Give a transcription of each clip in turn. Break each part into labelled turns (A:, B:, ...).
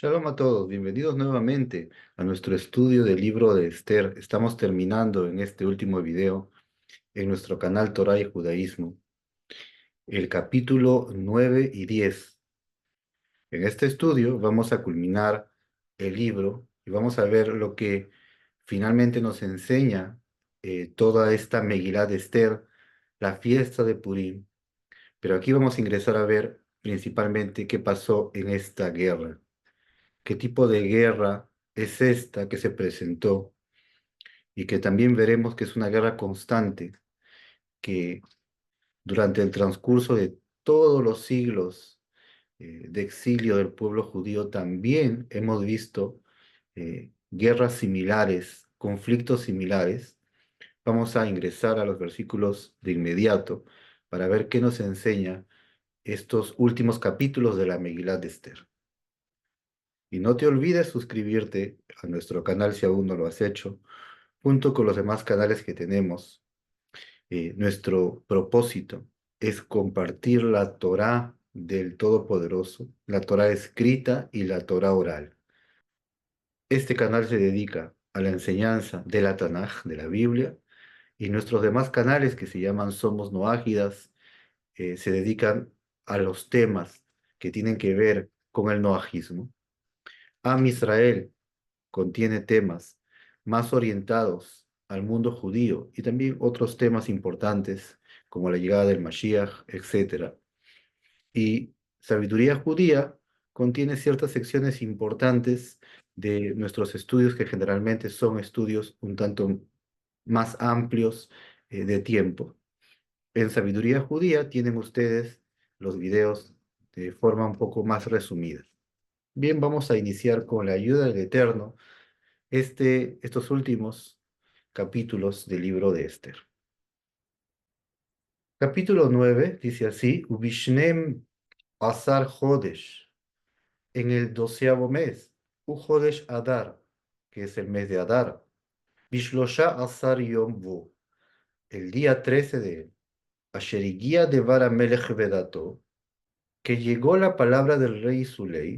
A: Shalom a todos, bienvenidos nuevamente a nuestro estudio del libro de Esther. Estamos terminando en este último video en nuestro canal Torah y Judaísmo, el capítulo 9 y 10. En este estudio vamos a culminar el libro y vamos a ver lo que finalmente nos enseña toda esta Megilá de Esther, la fiesta de Purim. Pero aquí vamos a ingresar a ver principalmente qué pasó en esta guerra. ¿Qué tipo de guerra es esta que se presentó? Y que también veremos que es una guerra constante, que durante el transcurso de todos los siglos de exilio del pueblo judío también hemos visto guerras similares, conflictos similares. Vamos a ingresar a los versículos de inmediato para ver qué nos enseña estos últimos capítulos de la Megilá de Esther. Y no te olvides suscribirte a nuestro canal si aún no lo has hecho, junto con los demás canales que tenemos. Nuestro propósito es compartir la Torá del Todopoderoso, la Torá escrita y la Torá oral. Este canal se dedica a la enseñanza de la Tanaj, de la Biblia, y nuestros demás canales que se llaman Somos Noágidas, se dedican a los temas que tienen que ver con el noajismo. Am Israel contiene temas más orientados al mundo judío y también otros temas importantes como la llegada del Mashiach, etc. Y Sabiduría Judía contiene ciertas secciones importantes de nuestros estudios que generalmente son estudios un tanto más amplios de tiempo. En Sabiduría Judía tienen ustedes los videos de forma un poco más resumida. Bien, vamos a iniciar con la ayuda del Eterno estos últimos capítulos del libro de Esther. Capítulo 9 dice así: Ubishnem Asar Jodesh, en el 12º mes, Jodesh Adar, que es el mes de Adar, Bishlosha Asar Yom Vu, el día 13 de él, Asherigia de Melech Vedato, que llegó la palabra del rey Suley,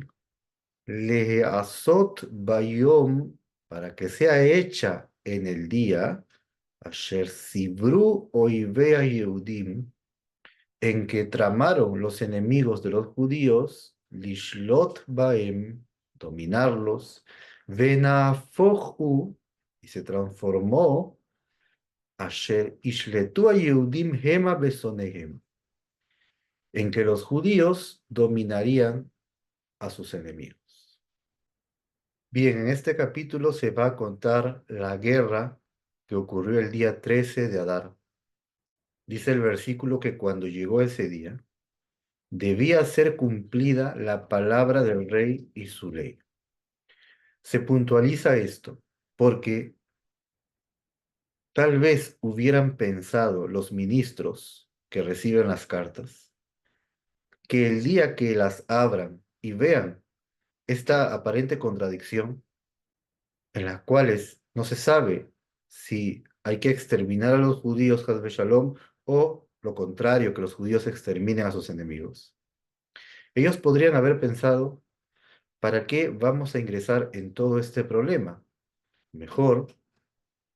A: Leheasot Bayom, para que sea hecha en el día, Asher Sibru Oivea Yehudim, en que tramaron los enemigos de los judíos, Lishlot Baem, dominarlos, Venafochu, y se transformó, Asher Ishletu a Yehudim Hema Besonehem, en que los judíos dominarían a sus enemigos. Bien, en este capítulo se va a contar la guerra que ocurrió el día 13 de Adar. Dice el versículo que cuando llegó ese día, debía ser cumplida la palabra del rey y su ley. Se puntualiza esto porque tal vez hubieran pensado los ministros que reciben las cartas que el día que las abran y vean esta aparente contradicción en las cuales no se sabe si hay que exterminar a los judíos, Hasbe Shalom, o lo contrario, que los judíos exterminen a sus enemigos. Ellos podrían haber pensado, ¿para qué vamos a ingresar en todo este problema? Mejor,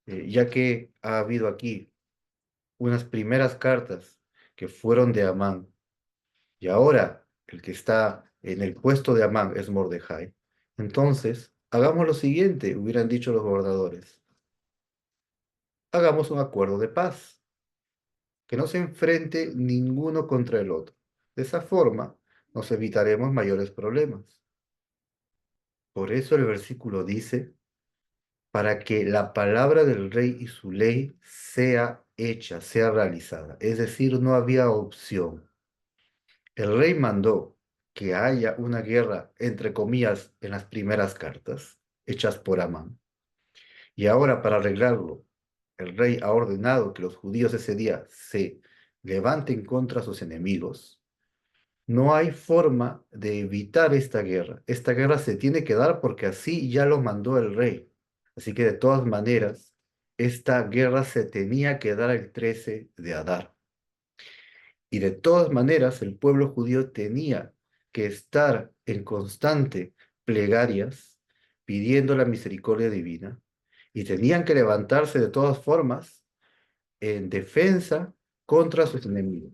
A: ya que ha habido aquí unas primeras cartas que fueron de Amán, y ahora el que está en el puesto de Amán es Mordejai, entonces hagamos lo siguiente, hubieran dicho los gobernadores. Hagamos un acuerdo de paz, que no se enfrente ninguno contra el otro. De esa forma nos evitaremos mayores problemas. Por eso el versículo dice, para que la palabra del rey y su ley sea hecha, sea realizada. Es decir, no había opción. El rey mandó que haya una guerra, entre comillas, en las primeras cartas, hechas por Amán. Y ahora, para arreglarlo, el rey ha ordenado que los judíos ese día se levanten contra sus enemigos. No hay forma de evitar esta guerra. Esta guerra se tiene que dar porque así ya lo mandó el rey. Así que de todas maneras, esta guerra se tenía que dar el 13 de Adar. Y de todas maneras, el pueblo judío tenía que estar en constante plegarias pidiendo la misericordia divina y tenían que levantarse de todas formas en defensa contra sus enemigos.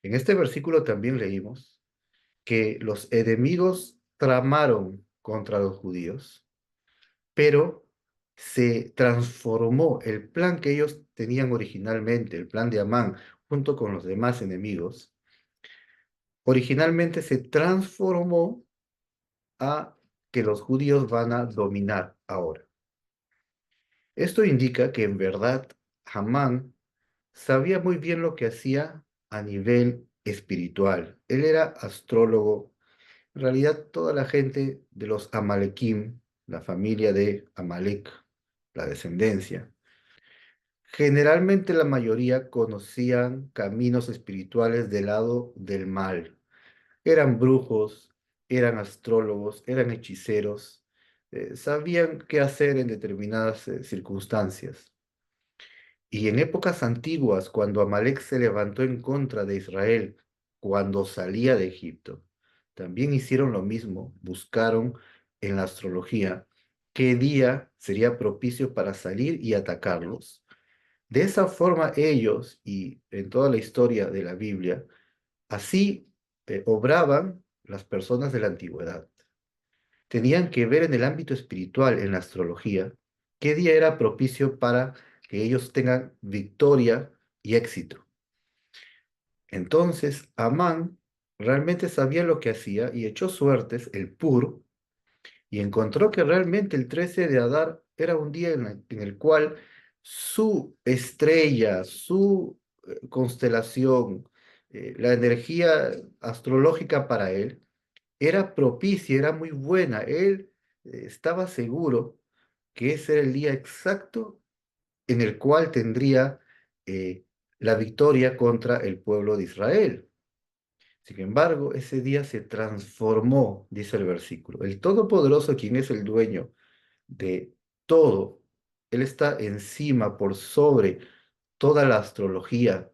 A: En este versículo también leímos que los enemigos tramaron contra los judíos, pero se transformó el plan que ellos tenían originalmente, el plan de Amán, junto con los demás enemigos, originalmente se transformó a que los judíos van a dominar ahora. Esto indica que en verdad Amán sabía muy bien lo que hacía a nivel espiritual. Él era astrólogo. En realidad, toda la gente de los Amalequim, la familia de Amalek, la descendencia, generalmente la mayoría conocían caminos espirituales del lado del mal. Eran brujos, eran astrólogos, eran hechiceros, sabían qué hacer en determinadas circunstancias. Y en épocas antiguas, cuando Amalek se levantó en contra de Israel, cuando salía de Egipto, también hicieron lo mismo, buscaron en la astrología qué día sería propicio para salir y atacarlos. De esa forma ellos, y en toda la historia de la Biblia, así obraban las personas de la antigüedad. Tenían que ver en el ámbito espiritual, en la astrología, qué día era propicio para que ellos tengan victoria y éxito. Entonces, Amán realmente sabía lo que hacía y echó suertes, el Pur, y encontró que realmente el 13 de Adar era un día en el cual su estrella, su constelación, la energía astrológica para él, era propicia, era muy buena. Él estaba seguro que ese era el día exacto en el cual tendría eh, la victoria contra el pueblo de Israel. Sin embargo, ese día se transformó, dice el versículo. El Todopoderoso, quien es el dueño de todo, Él está encima, por sobre toda la astrología.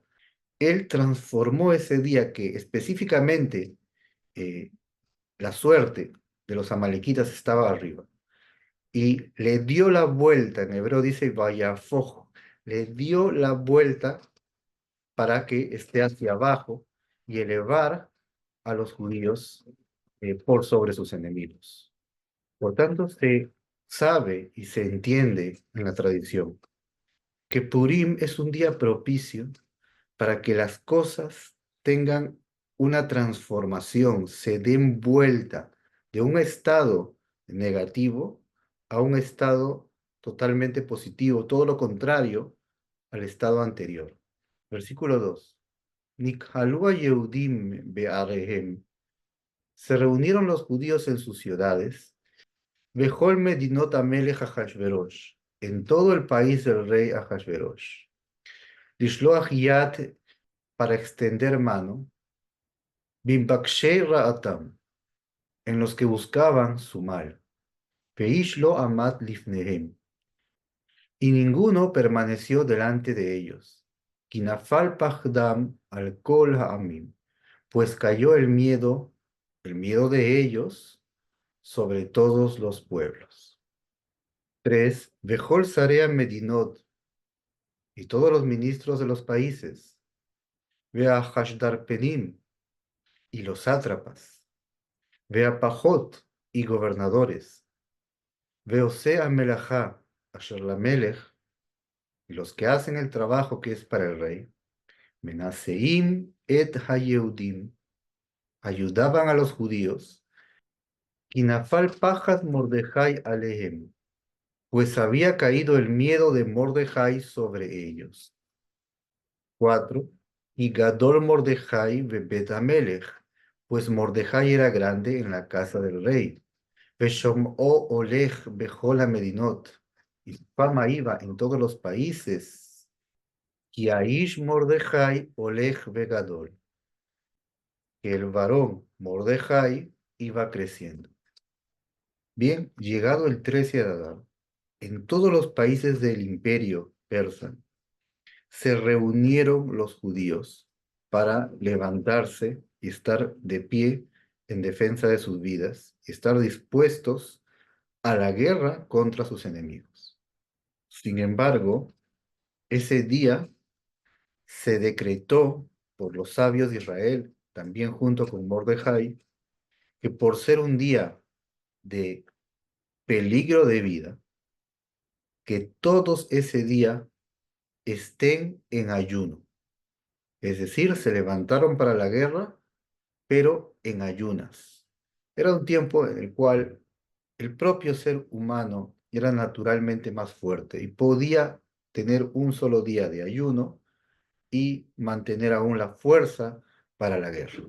A: Él transformó ese día que específicamente eh, la suerte de los amalequitas estaba arriba y le dio la vuelta, en hebreo dice vayafojo, le dio la vuelta para que esté hacia abajo y elevar a los judíos por sobre sus enemigos. Por tanto, se sabe y se entiende en la tradición que Purim es un día propicio para que las cosas tengan una transformación, se den vuelta de un estado negativo a un estado totalmente positivo, todo lo contrario al estado anterior. Versículo 2. Nikhalú Yehudim be'arehem. Se reunieron los judíos en sus ciudades, Bejol Medinot Amelech Ahashverosh, en todo el país del rey Ahashverosh. Lishloach Yad, para extender mano, Bimbakshei Ra'atam, en los que buscaban su mal. Peish lo amat lifnehem, y ninguno permaneció delante de ellos. Kinafal pachdam al kol ha'amim, pues cayó el miedo de ellos, sobre todos los pueblos. 3. Vejol Sarea Medinot, y todos los ministros de los países. Vea Hashdarpenim, y los sátrapas. Vea Pajot, y gobernadores. Veosea Melachá, Asher Lamelech, y los que hacen el trabajo que es para el rey. Menaseim et Hayehudim, ayudaban a los judíos. Kinafal Pajat Mordejai Alehem, pues había caído el miedo de Mordejai sobre ellos. 4. Y Gadol Mordejai bebet Amelech, pues Mordejai era grande en la casa del rey. Veshom'o Olech bejol Medinot, y su fama iba en todos los países. Y Aish Mordejai Olech begadol, que el varón Mordejai iba creciendo. Bien, llegado el 13 de Adar, en todos los países del imperio persa, se reunieron los judíos para levantarse y estar de pie en defensa de sus vidas y estar dispuestos a la guerra contra sus enemigos. Sin embargo, ese día se decretó por los sabios de Israel, también junto con Mordejai, que por ser un día de peligro de vida, que todos ese día estén en ayuno. Es decir, se levantaron para la guerra, pero en ayunas. Era un tiempo en el cual el propio ser humano era naturalmente más fuerte y podía tener un solo día de ayuno y mantener aún la fuerza para la guerra.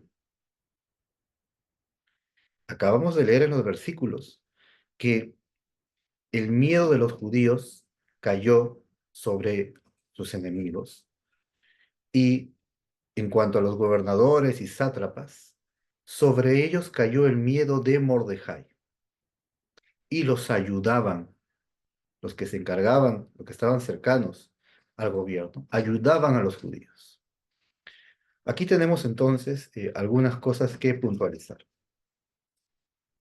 A: Acabamos de leer en los versículos que el miedo de los judíos cayó sobre sus enemigos y en cuanto a los gobernadores y sátrapas, sobre ellos cayó el miedo de Mordejai y los ayudaban, los que se encargaban, los que estaban cercanos al gobierno, ayudaban a los judíos. Aquí tenemos entonces algunas cosas que puntualizar.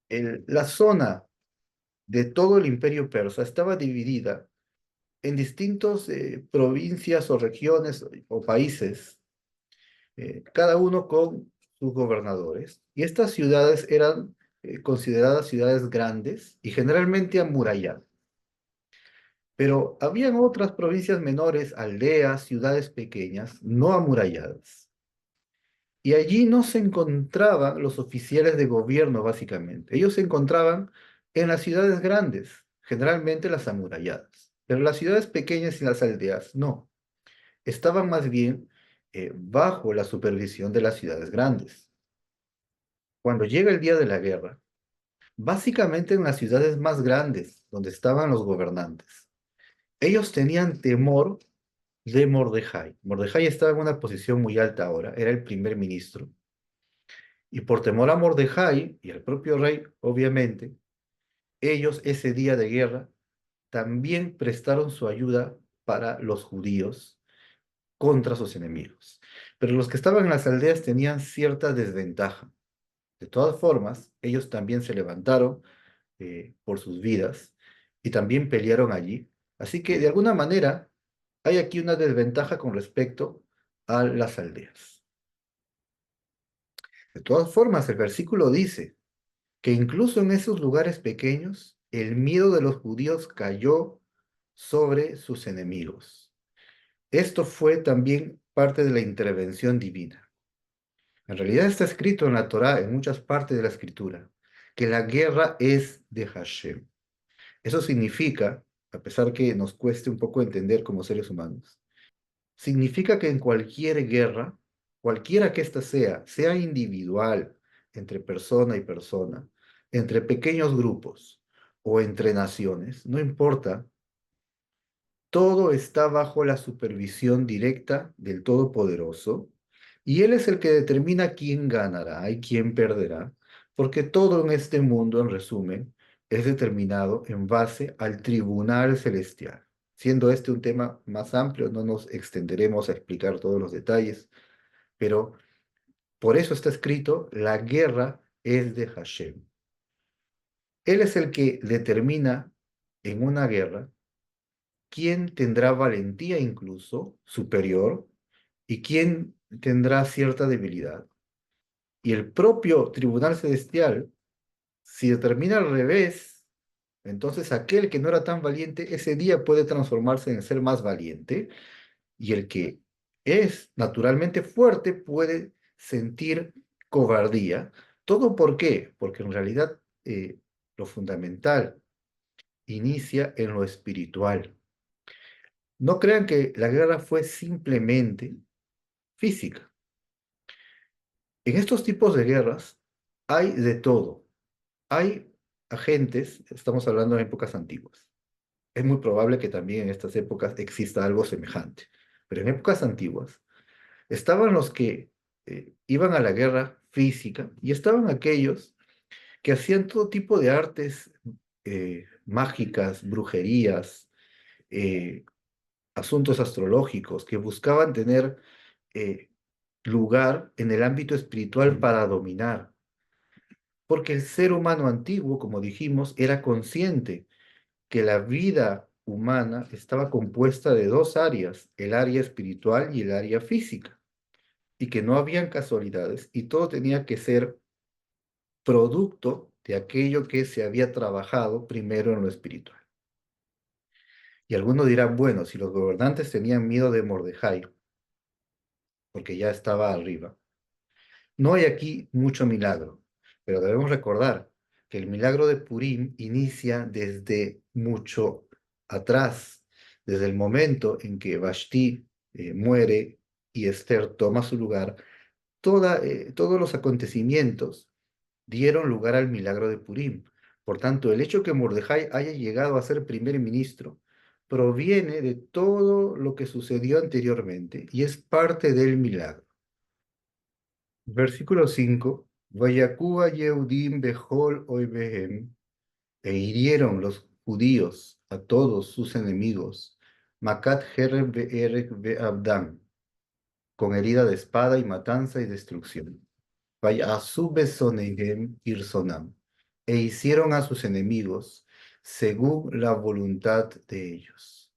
A: La zona de todo el imperio persa estaba dividida en distintas provincias o regiones o países, cada uno con sus gobernadores. Y estas ciudades eran consideradas ciudades grandes y generalmente amuralladas. Pero habían otras provincias menores, aldeas, ciudades pequeñas, no amuralladas. Y allí no se encontraban los oficiales de gobierno, básicamente. Ellos se encontraban en las ciudades grandes, generalmente las amuralladas. Pero las ciudades pequeñas y las aldeas no. Estaban más bien bajo la supervisión de las ciudades grandes. Cuando llega el día de la guerra, básicamente en las ciudades más grandes, donde estaban los gobernantes, ellos tenían temor de Mordejai. Mordejai estaba en una posición muy alta ahora, era el primer ministro. Y por temor a Mordejai y al propio rey, obviamente, ellos ese día de guerra también prestaron su ayuda para los judíos contra sus enemigos. Pero los que estaban en las aldeas tenían cierta desventaja. De todas formas, ellos también se levantaron por sus vidas y también pelearon allí. Así que de alguna manera hay aquí una desventaja con respecto a las aldeas. De todas formas, el versículo dice que incluso en esos lugares pequeños, el miedo de los judíos cayó sobre sus enemigos. Esto fue también parte de la intervención divina. En realidad está escrito en la Torá, en muchas partes de la escritura, que la guerra es de Hashem. Eso significa, a pesar que nos cueste un poco entender como seres humanos, significa que en cualquier guerra, cualquiera que ésta sea, sea individual, entre persona y persona, entre pequeños grupos o entre naciones, no importa, todo está bajo la supervisión directa del Todopoderoso y Él es el que determina quién ganará y quién perderá, porque todo en este mundo, en resumen, es determinado en base al tribunal celestial. Siendo este un tema más amplio, no nos extenderemos a explicar todos los detalles, pero por eso está escrito, la guerra es de Hashem. Él es el que determina en una guerra quién tendrá valentía incluso superior y quién tendrá cierta debilidad. Y el propio tribunal celestial, si determina al revés, entonces aquel que no era tan valiente ese día puede transformarse en ser más valiente y el que es naturalmente fuerte puede sentir cobardía. ¿Todo por qué? Porque en realidad lo fundamental inicia en lo espiritual. No crean que la guerra fue simplemente física. En estos tipos de guerras hay de todo. Hay agentes, estamos hablando de épocas antiguas. Es muy probable que también en estas épocas exista algo semejante. Pero en épocas antiguas estaban los que iban a la guerra física y estaban aquellos que hacían todo tipo de artes mágicas, brujerías, eh, asuntos astrológicos, que buscaban tener eh, lugar en el ámbito espiritual para dominar. porque el ser humano antiguo, como dijimos, era consciente que la vida humana estaba compuesta de dos áreas, el área espiritual y el área física, y que no habían casualidades, y todo tenía que ser producto de aquello que se había trabajado primero en lo espiritual. Y algunos dirán, bueno, si los gobernantes tenían miedo de Mordejai, porque ya estaba arriba, no hay aquí mucho milagro, pero debemos recordar que el milagro de Purim inicia desde mucho atrás, desde el momento en que Vashti muere y Esther toma su lugar. Todos los acontecimientos dieron lugar al milagro de Purim. Por tanto, el hecho que Mordejai haya llegado a ser primer ministro proviene de todo lo que sucedió anteriormente y es parte del milagro. Versículo 5. Vayacuba Yehudim Behol Oibehem, e hirieron los judíos a todos sus enemigos, Makat Hereb Be'erek Be'abdam, con herida de espada y matanza y destrucción. Vayasu Besoneihem Irsonam, e hicieron a sus enemigos según la voluntad de ellos.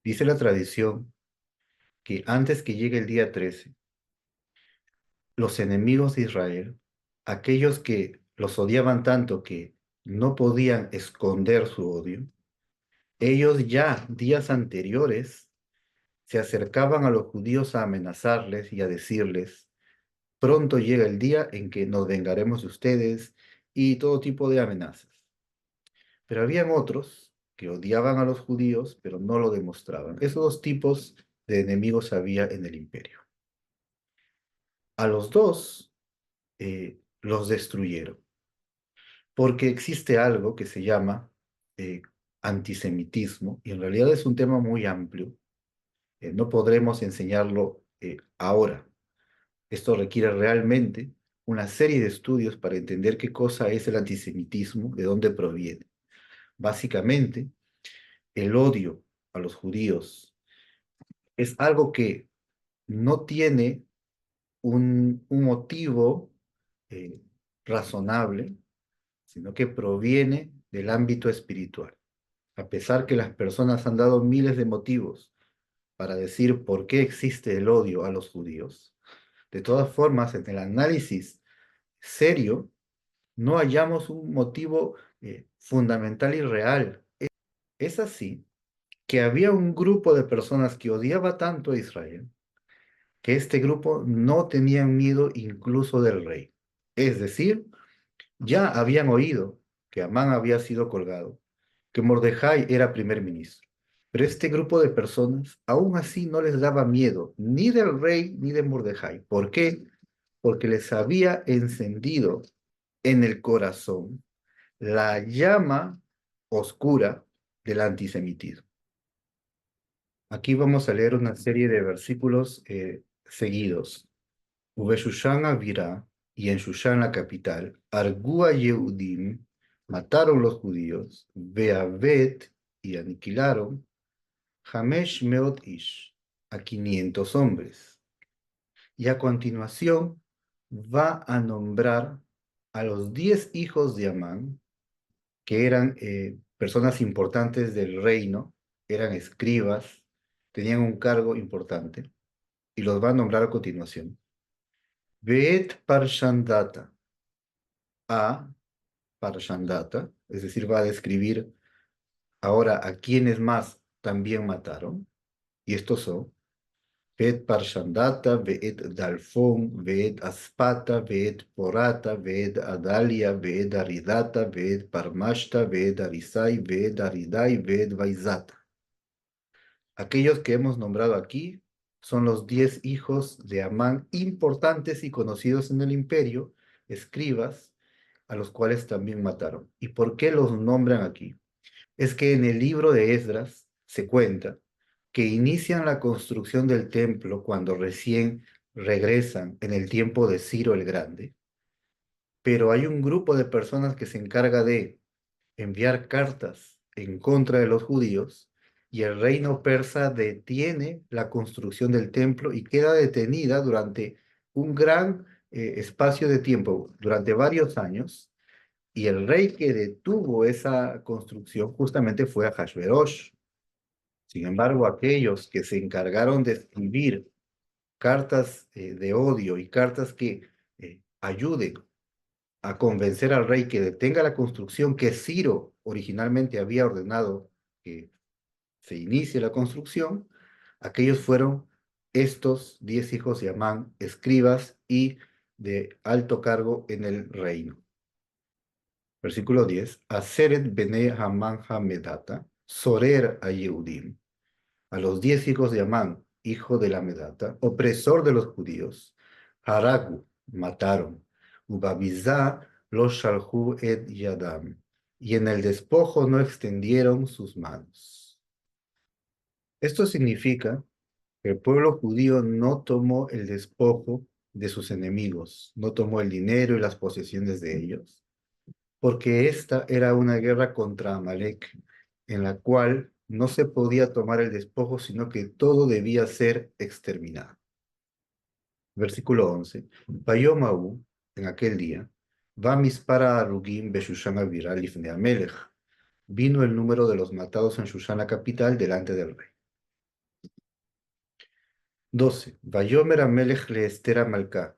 A: Dice la tradición que antes que llegue el día 13, los enemigos de Israel, aquellos que los odiaban tanto que no podían esconder su odio, ellos ya días anteriores se acercaban a los judíos a amenazarles y a decirles, pronto llega el día en que nos vengaremos de ustedes y todo tipo de amenazas. Pero habían otros que odiaban a los judíos, pero no lo demostraban. Esos dos tipos de enemigos había en el imperio. A los dos los destruyeron, porque existe algo que se llama eh, antisemitismo, y en realidad es un tema muy amplio. No podremos enseñarlo ahora. Esto requiere realmente una serie de estudios para entender qué cosa es el antisemitismo, de dónde proviene. Básicamente, el odio a los judíos es algo que no tiene un motivo eh, razonable, sino que proviene del ámbito espiritual. A pesar que las personas han dado miles de motivos para decir por qué existe el odio a los judíos, de todas formas, en el análisis serio, no hallamos un motivo fundamental y real. Es así que había un grupo de personas que odiaba tanto a Israel, que este grupo no tenía miedo incluso del rey. Es decir, ya habían oído que Amán había sido colgado, que Mordejai era primer ministro. Pero este grupo de personas aún así no les daba miedo ni del rey ni de Mordejai. ¿Por qué? Porque les había encendido en el corazón la llama oscura del antisemitismo. Aquí vamos a leer una serie de versículos seguidos. Ubeshushan Avirá, y en Shushan la capital, Argua Yehudim, mataron los judíos, Beavet, y aniquilaron, Hamesh Meot Ish, a 500 hombres. Y a continuación va a nombrar a los 10 hijos de Amán, que eran personas importantes del reino, eran escribas, tenían un cargo importante, y los va a nombrar a continuación. Beet Parshandata, a Parshandata, es decir, va a describir ahora a quienes más también mataron, y estos son Beet Parshandata, Beet Dalfón, Beet Aspata, Beet Porata, Beet Adalia, Beet Aridata, Beet Parmashta, Beet Arisai, Beet Aridai, Beet Vaizata. Aquellos que hemos nombrado aquí son los 10 hijos de Amán importantes y conocidos en el imperio, escribas, a los cuales también mataron. ¿Y por qué los nombran aquí? Es que en el libro de Esdras se cuenta que inician la construcción del templo cuando recién regresan en el tiempo de Ciro el Grande, pero hay un grupo de personas que se encarga de enviar cartas en contra de los judíos y el reino persa detiene la construcción del templo y queda detenida durante un gran espacio de tiempo, durante varios años, y el rey que detuvo esa construcción justamente fue Ahasverosh. Sin embargo, aquellos que se encargaron de escribir cartas de odio y cartas que ayuden a convencer al rey que detenga la construcción que Ciro originalmente había ordenado que se inicie la construcción, aquellos fueron estos 10 hijos de Amán, escribas y de alto cargo en el reino. Versículo 10. Aseret bene Hamán Hamedata, Sorer a Yehudim. A los 10 hijos de Amán, hijo de la Medata, opresor de los judíos, Haragu, mataron, Ubabizá los shalhu et yadam, y en el despojo no extendieron sus manos. Esto significa que el pueblo judío no tomó el despojo de sus enemigos, no tomó el dinero y las posesiones de ellos, porque esta era una guerra contra Amalek, en la cual no se podía tomar el despojo, sino que todo debía ser exterminado. Versículo 11. Vayomahu, en aquel día, va mispara arugim beshushan aviral ifne Amelech. Vino el número de los matados en Shushan, la capital, delante del rey. 12. Vayomer Amelech le Esther Amalcá.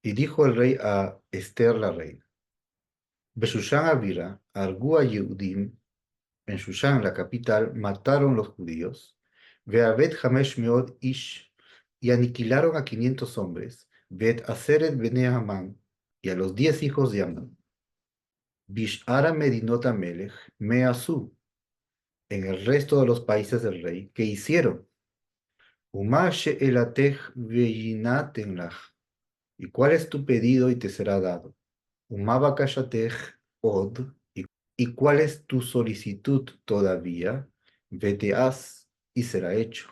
A: Y dijo el rey a Esther la reina. Beshushan avira, argu a Yehudim. En Shushan, la capital, mataron los judíos. Ve'avet Hamesh Meod Ish. Y aniquilaron a 500 hombres. Ve'et Aseret bene Hamán. Y a los 10 hijos de Amán. Bishara Medinot Amelech Measu. En el resto de los países del rey, ¿qué hicieron? Uma she'elatech ve'yinaten lach. ¿Y cuál es tu pedido y te será dado? Uma bakashatech od. ¿Y cuál es tu solicitud todavía? Vete, haz y será hecho.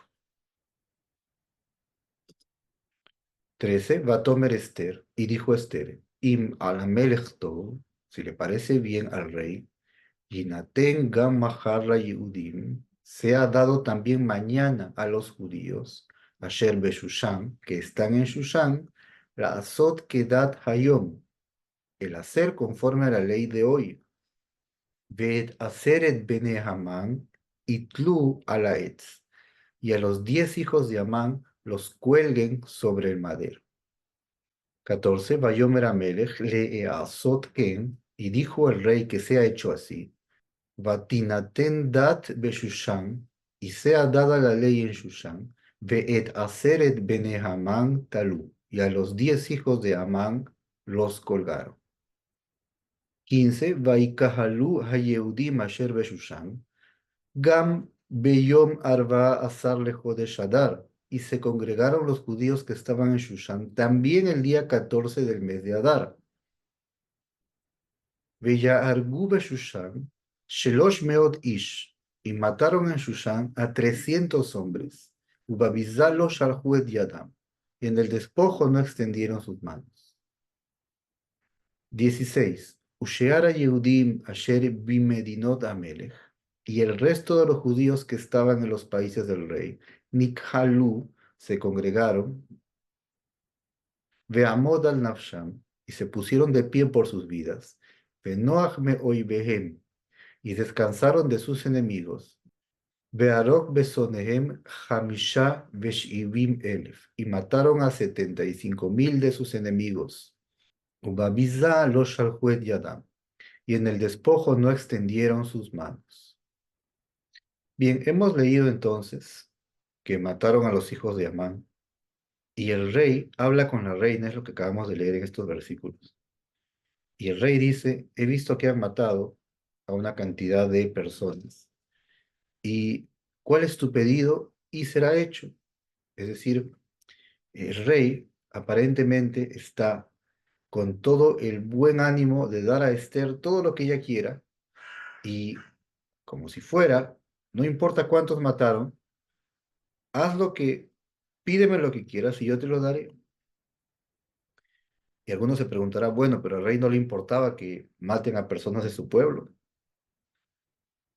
A: 13. Vatomer Esther, y dijo Esther, Im alamelech tov, si le parece bien al rey, Yinaten gam maharra Yehudim, sea dado también mañana a los judíos, Asher Beshushan, que están en Shushan, la azot kedat hayom, el hacer conforme a la ley de hoy, Ved Aseret bene Hamán, itlu ala etz, y a los 10 hijos de Amán los cuelguen sobre el madero. 14. Vayomer Amelech le azot ken, y dijo el rey que sea hecho así. Vatinaten dat beshushan, y sea dada la ley en Shushan, ve'et Aseret bene Hamán talu, y a los 10 hijos de Amán los colgaron. 15. Vaikahalu hayehudim asher beshushan, Gam Beyom Arba Azar de Shadar, y se congregaron los judíos que estaban en Shushan también el día 14 del mes de Adar. Veya Argu Shushan, Shelosh Meot Ish, y mataron en Shushan a 300 hombres. Ubabizalo Shalhu et Yadam, y en el despojo no extendieron sus manos. 16. Usheara Yehudim Asher Bimedinot Amelech, y el resto de los judíos que estaban en los países del rey, Nikhalu, se congregaron, Veamod al Nafsham, y se pusieron de pie por sus vidas, Venoach me oibehem, y descansaron de sus enemigos, Vearok besonehem Hamisha veshivim elef, y mataron a 75,000 de sus enemigos, Ubabiza lo shalhu et yadam, y en el despojo no extendieron sus manos. Bien, hemos leído entonces que mataron a los hijos de Amán, y el rey habla con la reina, es lo que acabamos de leer en estos versículos. Y el rey dice, he visto que han matado a una cantidad de personas. ¿Y cuál es tu pedido? Y será hecho. Es decir, el rey aparentemente está con todo el buen ánimo de dar a Esther todo lo que ella quiera, y como si fuera, no importa cuántos mataron, haz lo que, pídeme lo que quieras y yo te lo daré. Y algunos se preguntarán, bueno, pero al rey no le importaba que maten a personas de su pueblo.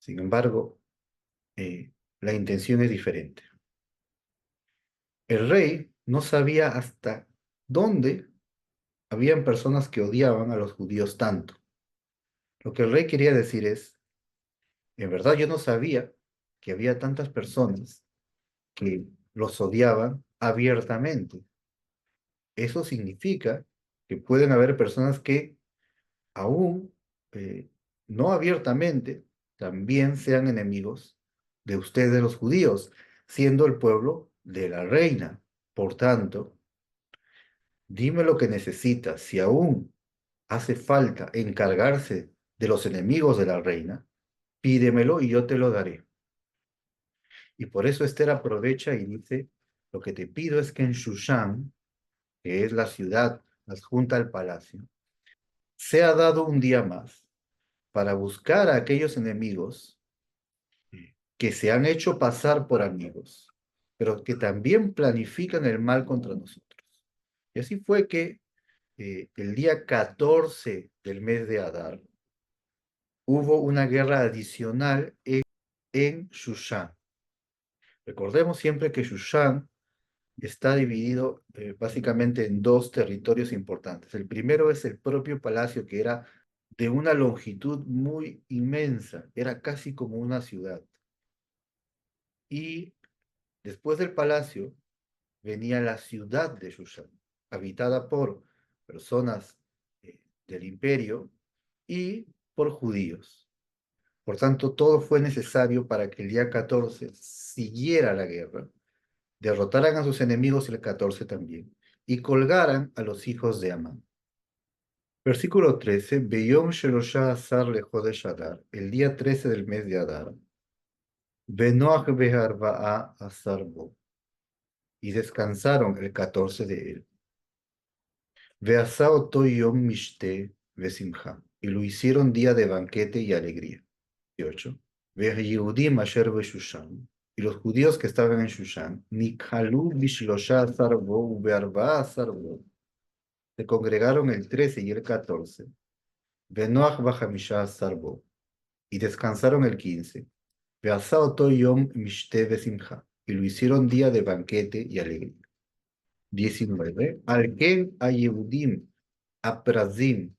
A: Sin embargo, la intención es diferente. El rey no sabía hasta dónde habían personas que odiaban a los judíos tanto. Lo que el rey quería decir es, en verdad yo no sabía que había tantas personas que los odiaban abiertamente. Eso significa que pueden haber personas que aún no abiertamente también sean enemigos de ustedes los judíos, siendo el pueblo de la reina. Por tanto, dime lo que necesitas. Si aún hace falta encargarse de los enemigos de la reina, pídemelo y yo te lo daré. Y por eso Esther aprovecha y dice, lo que te pido es que en Shushan, que es la ciudad adjunta al palacio, sea dado un día más para buscar a aquellos enemigos que se han hecho pasar por amigos, pero que también planifican el mal contra nosotros. Y así fue que el día 14 del mes de Adar hubo una guerra adicional en Shushan. Recordemos siempre que Shushan está dividido básicamente en dos territorios importantes. El primero es el propio palacio, que era de una longitud muy inmensa, era casi como una ciudad. Y después del palacio venía la ciudad de Shushan, habitada por personas del imperio y por judíos. Por tanto, todo fue necesario para que el día 14 siguiera la guerra, derrotaran a sus enemigos el 14 también, y colgaran a los hijos de Amán. Versículo 13, Beyom Sheloshah Asar Lejodesh Adar, el día 13 del mes de Adar, Benoach Beharba'a Asar Bo, y descansaron el 14 de él. Veasá Oto Yom Mishte Vesimcha, y lo hicieron día de banquete y alegría. 18. Yehudim Asher Shushan, y los judíos que estaban en Shushan, Nikhalu Bishlosha Asar Bo, Bearba'a Asar Bo, se congregaron el 13 y el 14, Benoach Bajamisha Sarbo, y descansaron el 15. Beasá Oto Yom Mishte Besimcha, y lo hicieron día de banquete y alegría. 19. Alken a Yehudim, a Prazim,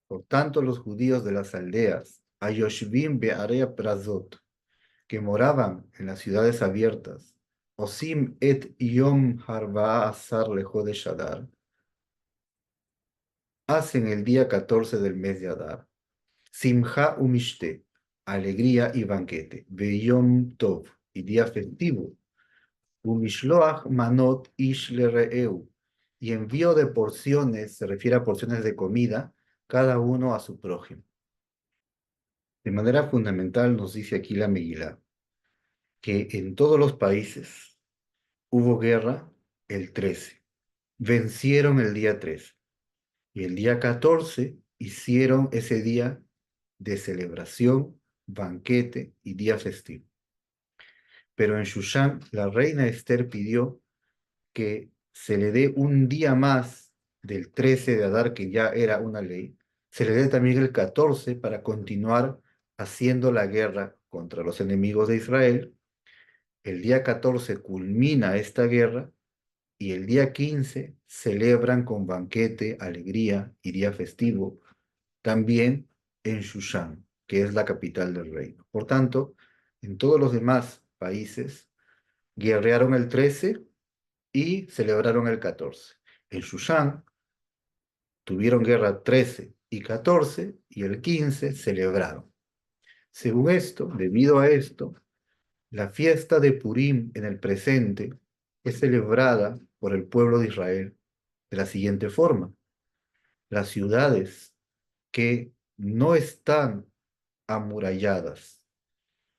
A: por tanto los judíos de las aldeas, a Yoshvim Bearea Prazot, que moraban en las ciudades abiertas, Osim et Yom Harba Asar Lejo de Shadar, hacen el día 14 del mes de Adar. Simcha umishte, alegría y banquete. Beyom tov, y día festivo. Umishloach manot ish lereu, y envío de porciones, se refiere a porciones de comida, cada uno a su prójimo. De manera fundamental nos dice aquí la Megilá, que en todos los países hubo guerra el 13. Vencieron el día 13. Y el día 14 hicieron ese día de celebración, banquete y día festivo. Pero en Shushan, la reina Esther pidió que se le dé un día más del 13 de Adar, que ya era una ley, se le dé también el 14 para continuar haciendo la guerra contra los enemigos de Israel. El día 14 culmina esta guerra y el día 15 celebran con banquete, alegría y día festivo también en Shushan, que es la capital del reino. Por tanto, en todos los demás países guerrearon el 13 y celebraron el 14. En Shushan tuvieron guerra 13 y 14 y el 15 celebraron. Según esto, debido a esto, la fiesta de Purim en el presente es celebrada por el pueblo de Israel de la siguiente forma. Las ciudades que no están amuralladas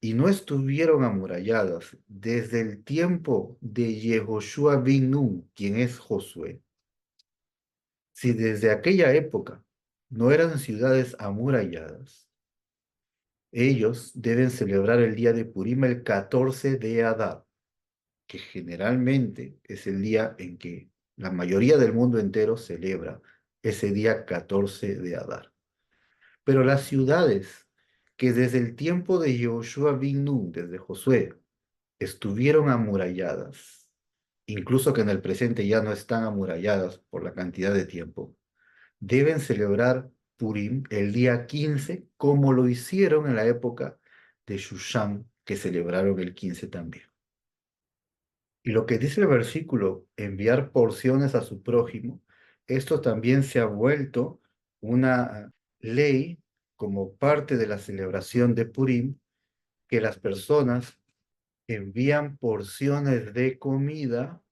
A: y no estuvieron amuralladas desde el tiempo de Yehoshua bin Nun, quien es Josué. Si desde aquella época no eran ciudades amuralladas, ellos deben celebrar el día de Purim el 14 de Adar, que generalmente es el día en que la mayoría del mundo entero celebra ese día 14 de Adar. Pero las ciudades que desde el tiempo de Yehoshua bin Nun, desde Josué, estuvieron amuralladas incluso que en el presente ya no están amuralladas por la cantidad de tiempo, deben celebrar Purim el día 15, como lo hicieron en la época de Shushan, que celebraron el 15 también. Y lo que dice el versículo, enviar porciones a su prójimo, esto también se ha vuelto una ley como parte de la celebración de Purim, que las personas envían porciones de comida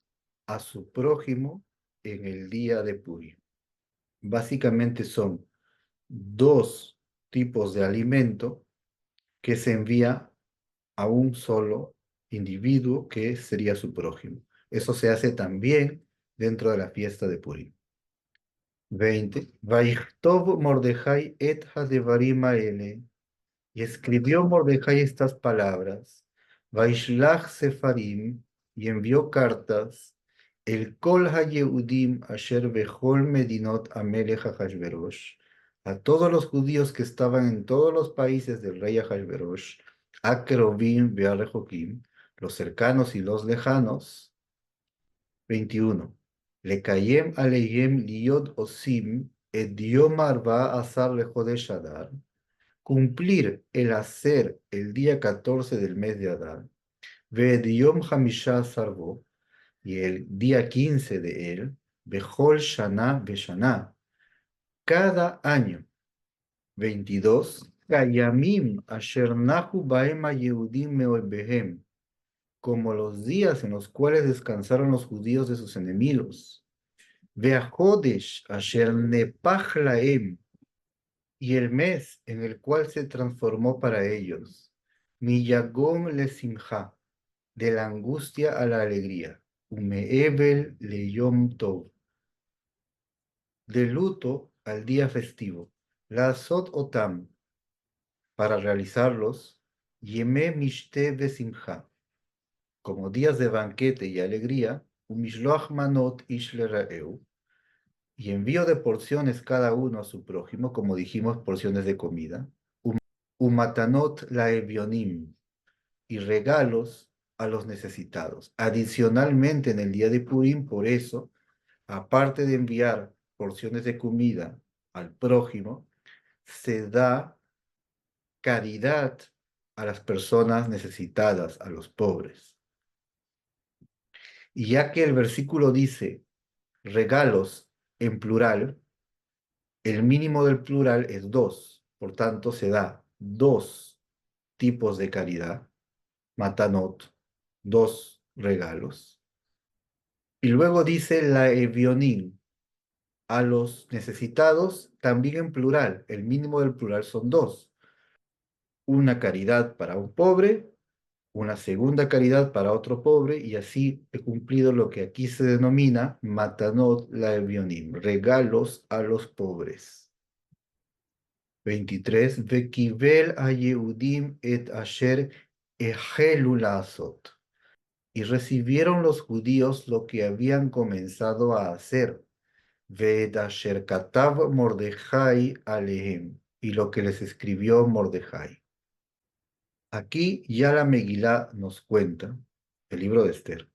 A: a su prójimo en el día de Purim. Básicamente son dos tipos de alimento que se envía a un solo individuo que sería su prójimo. Eso se hace también dentro de la fiesta de Purim. 20. Vaichtov Mordejai et hadevarim haele. Y escribió Mordejai estas palabras. Vaishlach sefarim. Y envió cartas. El kol ha-Yehudim asher bechol medinot amelech Ahashverosh. A todos los judíos que estaban en todos los países del rey Ahashverosh. A Kerubim ve'arejokim. Los cercanos y los lejanos. 21. Lekayem aleyem liot osim et yom arba asar lejodesh Adar. Cumplir el hacer el día 14 del mes de Adar, ve Yom Hamisha Sarbo, y el día 15 de él, Bechol Shana Beshana, cada año, 22, Kayamim Asher Nahu Baem Yehudim Meobehem, como los días en los cuales descansaron los judíos de sus enemigos, Veahodesh Asher Nepach Laem, y el mes en el cual se transformó para ellos, Miyagom le simcha, de la angustia a la alegría, Umeebel le yom tov, de luto al día festivo, la sot otam, para realizarlos, Yeme mishte besimcha, como días de banquete y alegría, Umishloach manot ish lera'eu, y envío de porciones cada uno a su prójimo, como dijimos, porciones de comida, Umatanot la evionim, y regalos a los necesitados. Adicionalmente, en el día de Purim, por eso, aparte de enviar porciones de comida al prójimo, se da caridad a las personas necesitadas, a los pobres. Y ya que el versículo dice regalos en plural, el mínimo del plural es dos. Por tanto, se da dos tipos de caridad, matanot, dos regalos. Y luego dice la evionim, a los necesitados también en plural. El mínimo del plural son dos. Una caridad para un pobre, una segunda caridad para otro pobre, y así he cumplido lo que aquí se denomina matanot la evionim, regalos a los pobres. 23. Vekivel a Yehudim et asher ejelu la'asot. Y recibieron los judíos lo que habían comenzado a hacer. Ved asher katav Mordejai alehem. Y lo que les escribió Mordejai. Aquí ya la Megilá nos cuenta, el libro de Esther,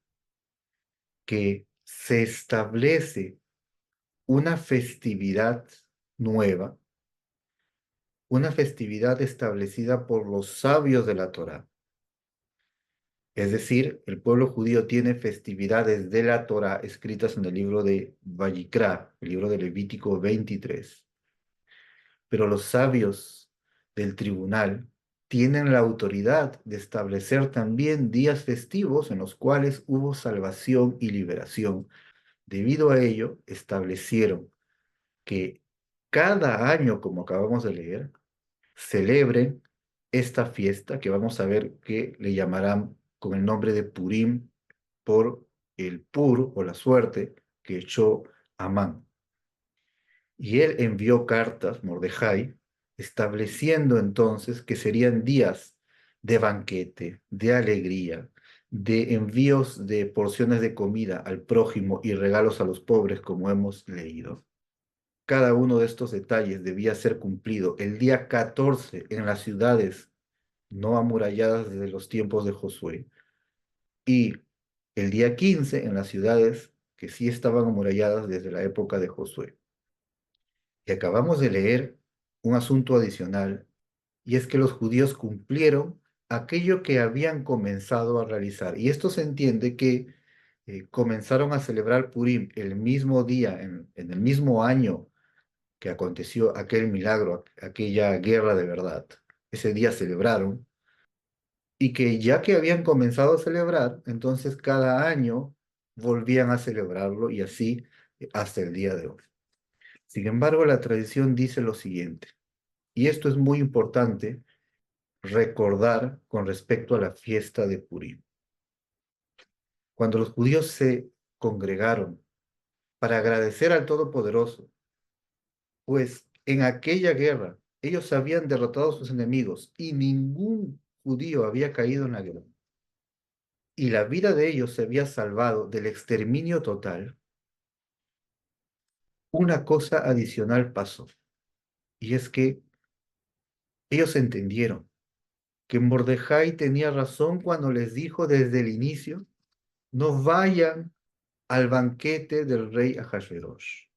A: que se establece una festividad nueva, una festividad establecida por los sabios de la Torá. Es decir, el pueblo judío tiene festividades de la Torá escritas en el libro de Vayikra, el libro de Levítico 23. Pero los sabios del tribunal tienen la autoridad de establecer también días festivos en los cuales hubo salvación y liberación. Debido a ello, establecieron que cada año, como acabamos de leer, celebren esta fiesta que vamos a ver que le llamarán con el nombre de Purim por el pur o la suerte que echó Amán. Y él envió cartas, Mordejai, estableciendo entonces que serían días de banquete, de alegría, de envíos de porciones de comida al prójimo y regalos a los pobres, como hemos leído. Cada uno de estos detalles debía ser cumplido el día 14 en las ciudades no amuralladas desde los tiempos de Josué y el día 15 en las ciudades que sí estaban amuralladas desde la época de Josué. Y acabamos de leer un asunto adicional, y es que los judíos cumplieron aquello que habían comenzado a realizar. Y esto se entiende que comenzaron a celebrar Purim el mismo día, en el mismo año que aconteció aquel milagro, aquella guerra de verdad. Ese día celebraron, y que ya que habían comenzado a celebrar, entonces cada año volvían a celebrarlo y así hasta el día de hoy. Sin embargo, la tradición dice lo siguiente, y esto es muy importante recordar con respecto a la fiesta de Purim. Cuando los judíos se congregaron para agradecer al Todopoderoso, pues en aquella guerra ellos habían derrotado a sus enemigos y ningún judío había caído en la guerra, y la vida de ellos se había salvado del exterminio total, una cosa adicional pasó, y es que ellos entendieron que Mordejai tenía razón cuando les dijo desde el inicio, no vayan al banquete del rey Ahasverosh.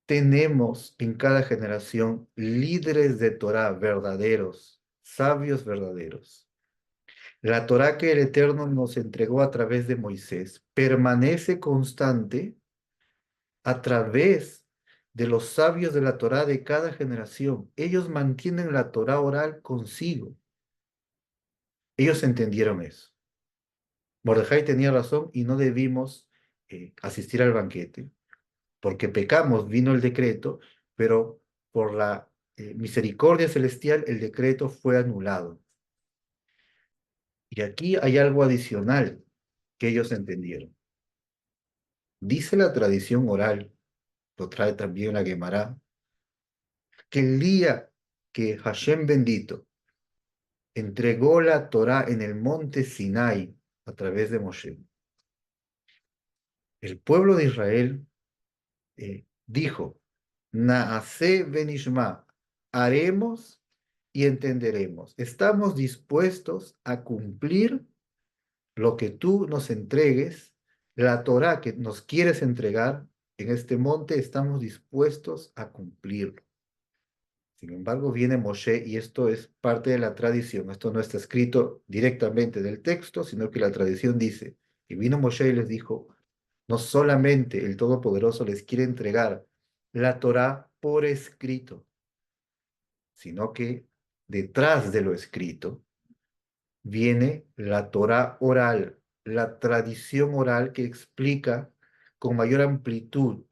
A: Tenemos en cada generación líderes de Torah verdaderos, sabios verdaderos. La Torah que el Eterno nos entregó a través de Moisés permanece constante a través de los sabios de la Torá de cada generación. Ellos mantienen la Torá oral consigo. Ellos entendieron eso. Mordejai tenía razón y no debimos asistir al banquete, porque pecamos, vino el decreto, pero por la misericordia celestial el decreto fue anulado. Y aquí hay algo adicional que ellos entendieron. Dice la tradición oral, lo trae también la Gemara, que el día que Hashem bendito entregó la Torá en el monte Sinai a través de Moshe, el pueblo de Israel dijo, Naase benishma, haremos y entenderemos. Estamos dispuestos a cumplir lo que tú nos entregues, la Torá que nos quieres entregar en este monte, estamos dispuestos a cumplirlo. Sin embargo, viene Moshe y esto es parte de la tradición. Esto no está escrito directamente del texto, sino que la tradición dice que vino Moshe y les dijo, no solamente el Todopoderoso les quiere entregar la Torá por escrito, sino que detrás de lo escrito viene la Torá oral, la tradición oral que explica con mayor amplitud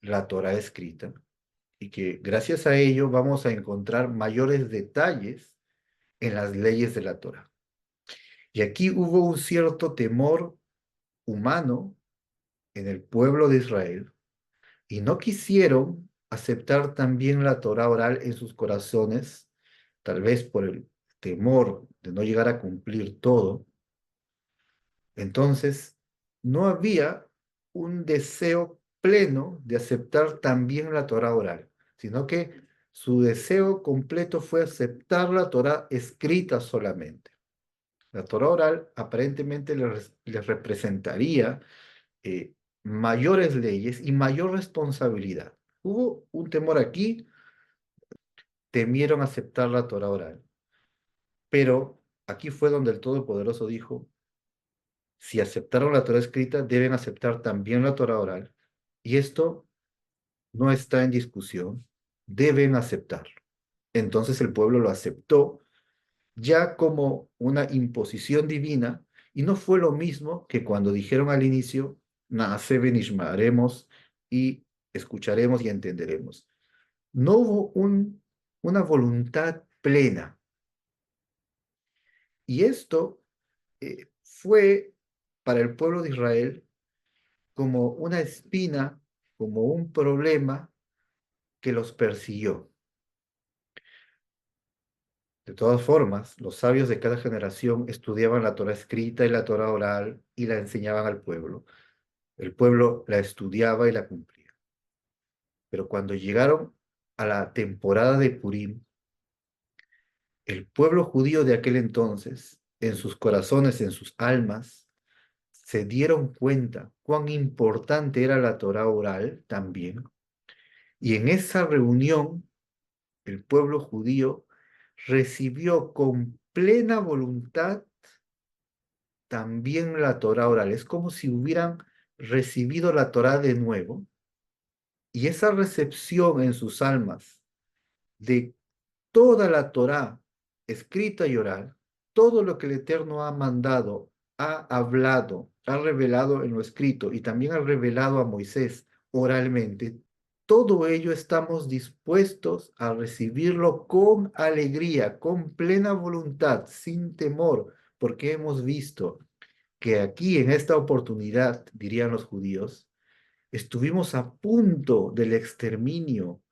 A: la Torá escrita, y que gracias a ello vamos a encontrar mayores detalles en las leyes de la Torá. Y aquí hubo un cierto temor humano en el pueblo de Israel, y no quisieron aceptar también la Torá oral en sus corazones, tal vez por el temor de no llegar a cumplir todo. Entonces, no había un deseo pleno de aceptar también la Torá oral, sino que su deseo completo fue aceptar la Torá escrita solamente. La Torá oral aparentemente les representaría eh, mayores leyes y mayor responsabilidad. Hubo un temor aquí, temieron aceptar la Torá oral, pero aquí fue donde el Todopoderoso dijo, si aceptaron la Torah escrita, deben aceptar también la Torah oral. Y esto no está en discusión, deben aceptarlo. Entonces el pueblo lo aceptó ya como una imposición divina, y no fue lo mismo que cuando dijeron al inicio, Naase benishma, haremos y escucharemos y entenderemos. No hubo una voluntad plena. Y esto fue para el pueblo de Israel como una espina, como un problema que los persiguió. De todas formas, los sabios de cada generación estudiaban la Torah escrita y la Torah oral y la enseñaban al pueblo. El pueblo la estudiaba y la cumplía. Pero cuando llegaron a la temporada de Purim, el pueblo judío de aquel entonces, en sus corazones, en sus almas, se dieron cuenta cuán importante era la Torá oral también, y en esa reunión el pueblo judío recibió con plena voluntad también la Torá oral. Es como si hubieran recibido la Torá de nuevo, y esa recepción en sus almas de toda la Torá escrita y oral, todo lo que el Eterno ha mandado, ha hablado, ha revelado en lo escrito y también ha revelado a Moisés oralmente, todo ello estamos dispuestos a recibirlo con alegría, con plena voluntad, sin temor, porque hemos visto que aquí en esta oportunidad, dirían los judíos, estuvimos a punto del exterminio.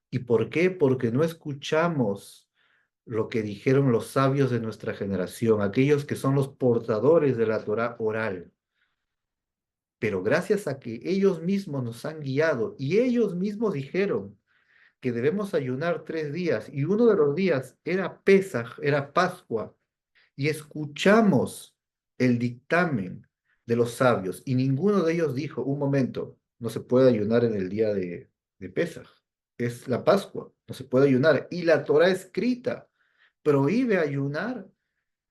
A: ¿Y por qué? Porque no escuchamos lo que dijeron los sabios de nuestra generación, aquellos que son los portadores de la Torá oral. Pero gracias a que ellos mismos nos han guiado y ellos mismos dijeron que debemos ayunar 3 días y uno de los días era Pesaj, era Pascua, y escuchamos el dictamen de los sabios y ninguno de ellos dijo, un momento, no se puede ayunar en el día de Pesaj, es la Pascua, no se puede ayunar y la Torá escrita prohíbe ayunar,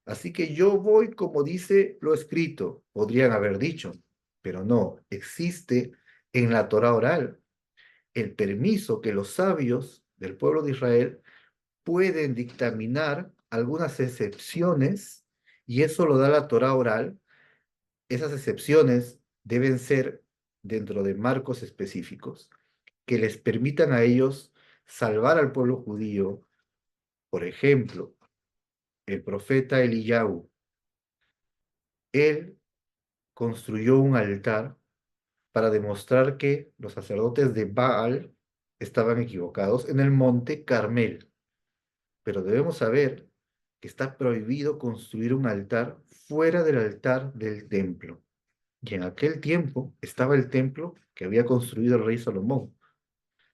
A: así que yo voy como dice lo escrito, podrían haber dicho, pero no, existe en la Torá oral el permiso que los sabios del pueblo de Israel pueden dictaminar algunas excepciones y eso lo da la Torá oral. Esas excepciones deben ser dentro de marcos específicos que les permitan a ellos salvar al pueblo judío. Por ejemplo, el profeta Eliyahu, él construyó un altar para demostrar que los sacerdotes de Baal estaban equivocados en el monte Carmel. Pero debemos saber que está prohibido construir un altar fuera del altar del templo. Y en aquel tiempo estaba el templo que había construido el rey Salomón.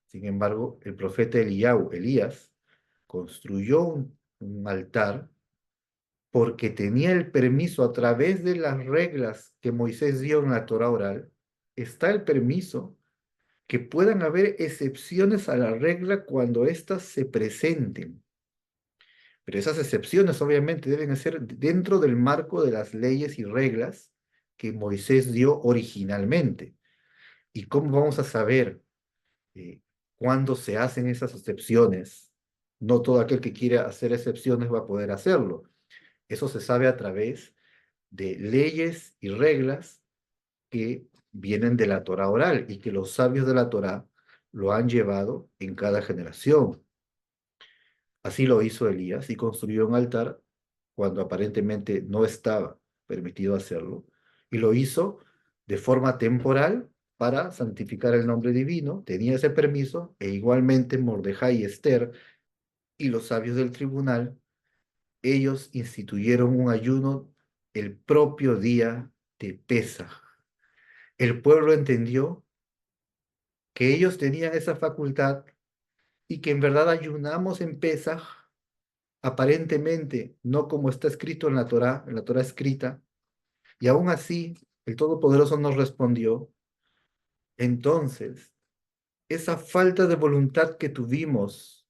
A: Sin embargo, el profeta Eliyahu, Elías, construyó un altar porque tenía el permiso a través de las reglas que Moisés dio en la Torah oral, está el permiso que puedan haber excepciones a la regla cuando éstas se presenten. Pero esas excepciones obviamente deben ser dentro del marco de las leyes y reglas que Moisés dio originalmente. ¿Y cómo vamos a saber eh, cuándo se hacen esas excepciones? No todo aquel que quiera hacer excepciones va a poder hacerlo. Eso se sabe a través de leyes y reglas que vienen de la Torah oral y que los sabios de la Torah lo han llevado en cada generación. Así lo hizo Elías y construyó un altar cuando aparentemente no estaba permitido hacerlo, y lo hizo de forma temporal para santificar el nombre divino, tenía ese permiso, e igualmente Mordejai y Esther y los sabios del tribunal, ellos instituyeron un ayuno el propio día de Pesaj. El pueblo entendió que ellos tenían esa facultad y que en verdad ayunamos en Pesaj aparentemente no como está escrito en la Torá escrita, y aún así el Todopoderoso nos respondió. Entonces, esa falta de voluntad que tuvimos,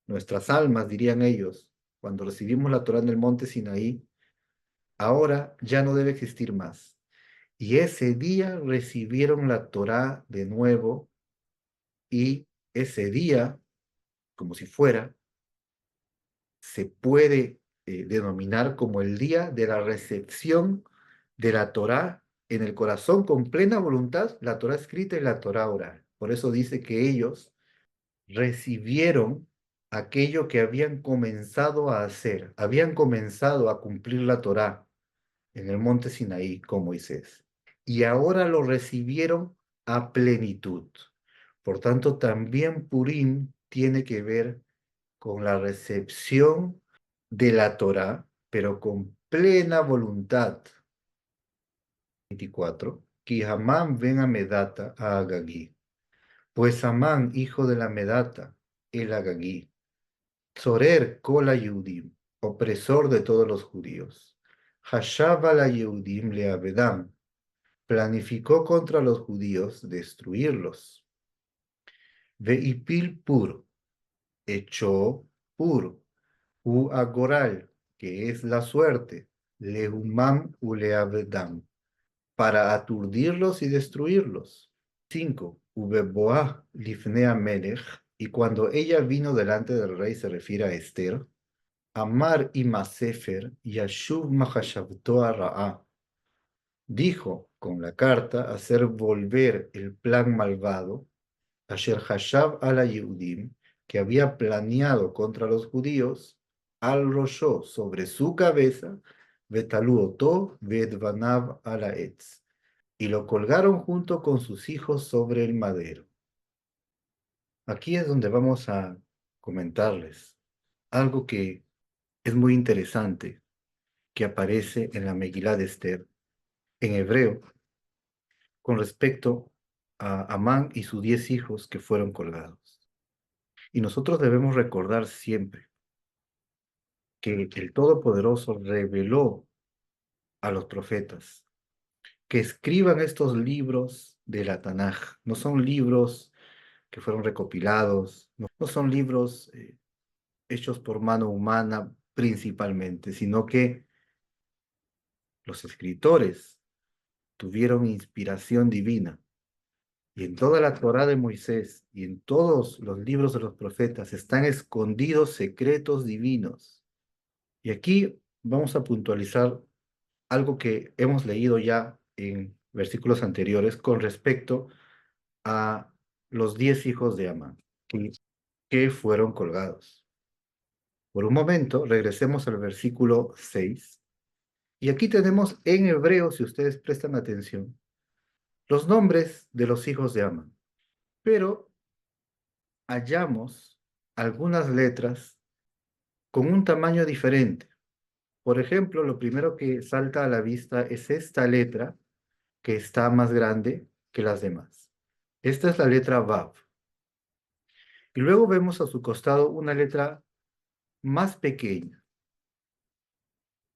A: nuestras almas, dirían ellos, cuando recibimos la Torá en el monte Sinaí, ahora ya no debe existir más. Y ese día recibieron la Torá de nuevo, y ese día, como si fuera, se puede denominar como el día de la recepción de la Torá en el corazón con plena voluntad, la Torá escrita y la Torá oral. Por eso dice que ellos recibieron aquello que habían comenzado a hacer, habían comenzado a cumplir la Torá en el monte Sinaí con Moisés, y ahora lo recibieron a plenitud. Por tanto, también Purim tiene que ver con la recepción de la Torá, pero con plena voluntad. 24. Ki Hamán ben Amedata a Agagí. Pues Amán, hijo de la Medata, el Agagí, Tzorer Kola opresor de todos los judíos. Hashab la Yehudim le Abedam, planificó contra los judíos destruirlos. Veipil pur, echó pur, u agoral, que es la suerte, lehumam u leabdam, para aturdirlos y destruirlos. 5. Ubeboah lifnea melech, y cuando ella vino delante del rey, se refiere a Esther, Amar ima sefer yashuv mahashavto ra'a, dijo con la carta hacer volver el plan malvado, Asher Hashav ala Yehudim, que había planeado contra los judíos, al Rosho, sobre su cabeza, Betaluoto vedvanav ala etz, y lo colgaron junto con sus hijos sobre el madero. Aquí es donde vamos a comentarles algo que es muy interesante, que aparece en la Megilá de Esther, en hebreo, con respecto a Amán y sus 10 hijos que fueron colgados. Y nosotros debemos recordar siempre que el Todopoderoso reveló a los profetas que escriban estos libros de la Tanaj. No son libros que fueron recopilados, no son libros hechos por mano humana principalmente, sino que los escritores tuvieron inspiración divina. Y en toda la Torá de Moisés y en todos los libros de los profetas están escondidos secretos divinos. Y aquí vamos a puntualizar algo que hemos leído ya en versículos anteriores con respecto a los 10 hijos de Amán que fueron colgados. Por un momento, regresemos al versículo 6. Y aquí tenemos en hebreo, si ustedes prestan atención, los nombres de los hijos de Amán. Pero hallamos algunas letras con un tamaño diferente. Por ejemplo, lo primero que salta a la vista es esta letra que está más grande que las demás. Esta es la letra Vav. Y luego vemos a su costado una letra más pequeña.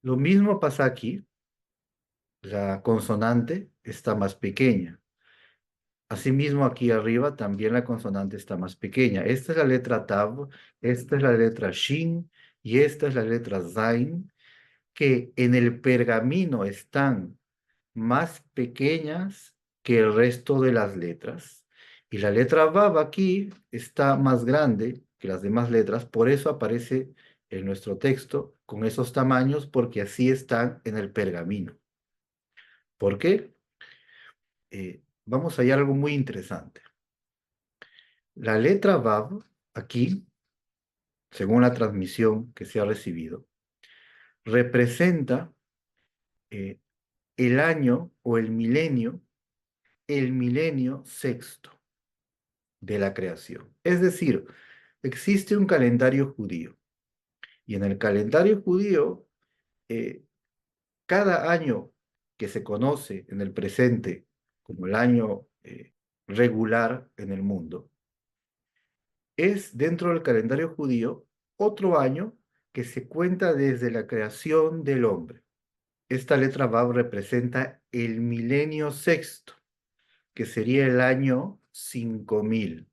A: Lo mismo pasa aquí. La consonante está más pequeña. Asimismo, aquí arriba también la consonante está más pequeña. Esta es la letra Tav, esta es la letra Shin y esta es la letra Zain, que en el pergamino están más pequeñas que el resto de las letras. Y la letra Vav aquí está más grande que las demás letras, por eso aparece en nuestro texto con esos tamaños, porque así están en el pergamino. ¿Por qué? Vamos a hallar algo muy interesante. La letra Vav aquí, según la transmisión que se ha recibido, representa eh, el año o el milenio sexto de la creación. Es decir, existe un calendario judío y en el calendario judío, eh, cada año que se conoce en el presente como el año regular en el mundo, es dentro del calendario judío otro año que se cuenta desde la creación del hombre. Esta letra Vav representa el milenio sexto, que sería el año 5000.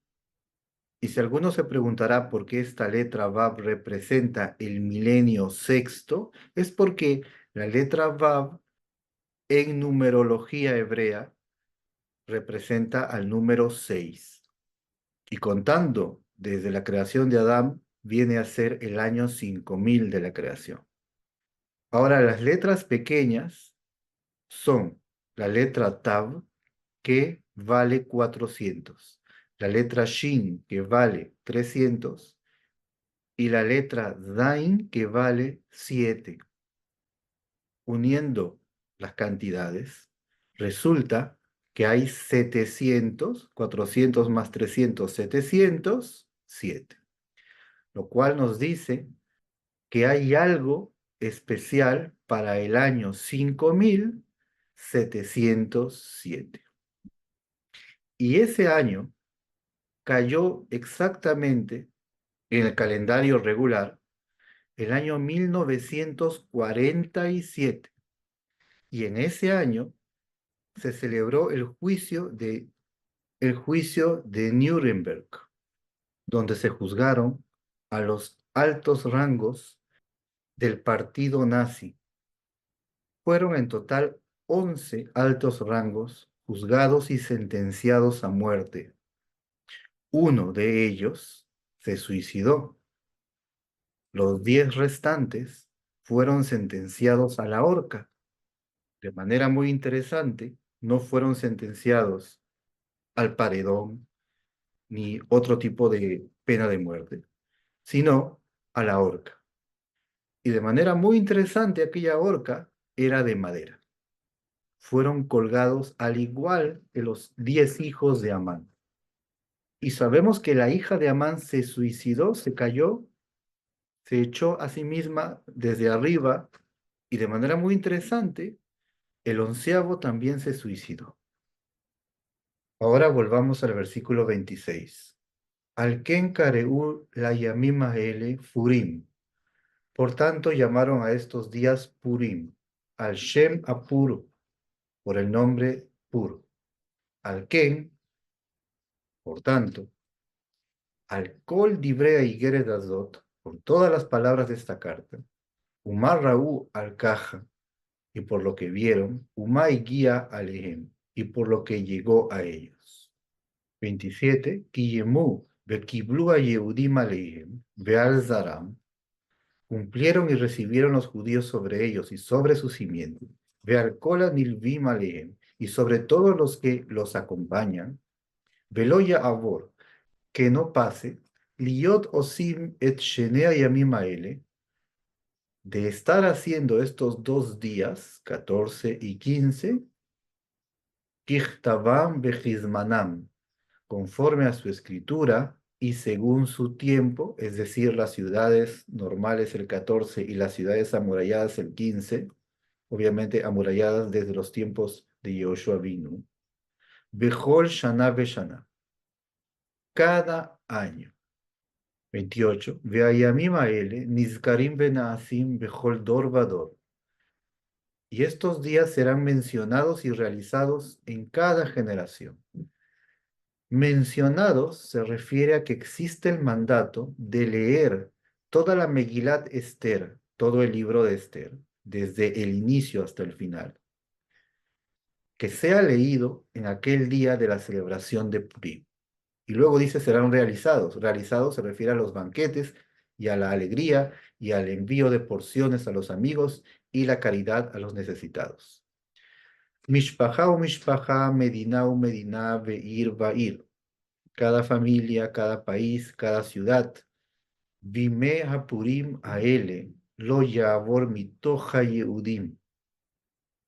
A: Y si alguno se preguntará por qué esta letra Vav representa el milenio sexto, es porque la letra Vav en numerología hebrea representa al número 6. Y contando desde la creación de Adán, viene a ser el año 5000 de la creación. Ahora, las letras pequeñas son la letra Tav, que vale 400, la letra Shin, que vale 300, y la letra Zain, que vale 7. Uniendo las cantidades, resulta que hay 700, 400 más 300, 707, lo cual nos dice que hay algo especial para el año 5707. Y ese año cayó exactamente en el calendario regular el año 1947. Y en ese año se celebró el juicio de Nuremberg, donde se juzgaron a los altos rangos del partido nazi. Fueron en total 11 altos rangos juzgados y sentenciados a muerte. Uno de ellos se suicidó. Los 10 restantes fueron sentenciados a la horca. De manera muy interesante, no fueron sentenciados al paredón ni otro tipo de pena de muerte, sino a la horca. Y de manera muy interesante, aquella horca era de madera. Fueron colgados al igual que los 10 hijos de Amán. Y sabemos que la hija de Amán se suicidó, se cayó, se echó a sí misma desde arriba y de manera muy interesante, el 11º también se suicidó. Ahora volvamos al versículo 26. Al Ken Kareu la Yamima Ele Furim. Por tanto llamaron a estos días Purim, al Shem Apur, por el nombre Pur. Al Ken, por tanto, al Kol Dibrea Igeret Azot, por todas las palabras de esta carta, Umar Raú al Caja, y por lo que vieron, Umay guía alehem, y por lo que llegó a ellos. 27. Kiyemu, Bekiblu a Yehudim alehem, Beal Zaram, cumplieron y recibieron los judíos sobre ellos y sobre su simiente, Beal Kola Nilvim alehem, y sobre todos los que los acompañan, Veloya Avor, que no pase, Liot Osim et Shenea Yamim Aele, de estar haciendo estos 2 días, 14 y 15, Kichtavam Bechizmanam, conforme a su escritura y según su tiempo, es decir, las ciudades normales el 14 y las ciudades amuralladas el 15, obviamente amuralladas desde los tiempos de Yehoshua Binu, Bechol Shana Beshana, cada año. 28. Veayamim Aele, Nizkarim Benaasim Bechol Dor Vador. Y estos días serán mencionados y realizados en cada generación. Mencionados se refiere a que existe el mandato de leer toda la Megilat Esther, todo el libro de Esther, desde el inicio hasta el final, que sea leído en aquel día de la celebración de Purim. Y luego dice serán realizados. Realizados se refiere a los banquetes y a la alegría y al envío de porciones a los amigos y la caridad a los necesitados. Mishpacha o mishpacha, medina o medina, veir, vair. Cada familia, cada país, cada ciudad. Vime hapurim aele, lo yavor mitoja yehudim.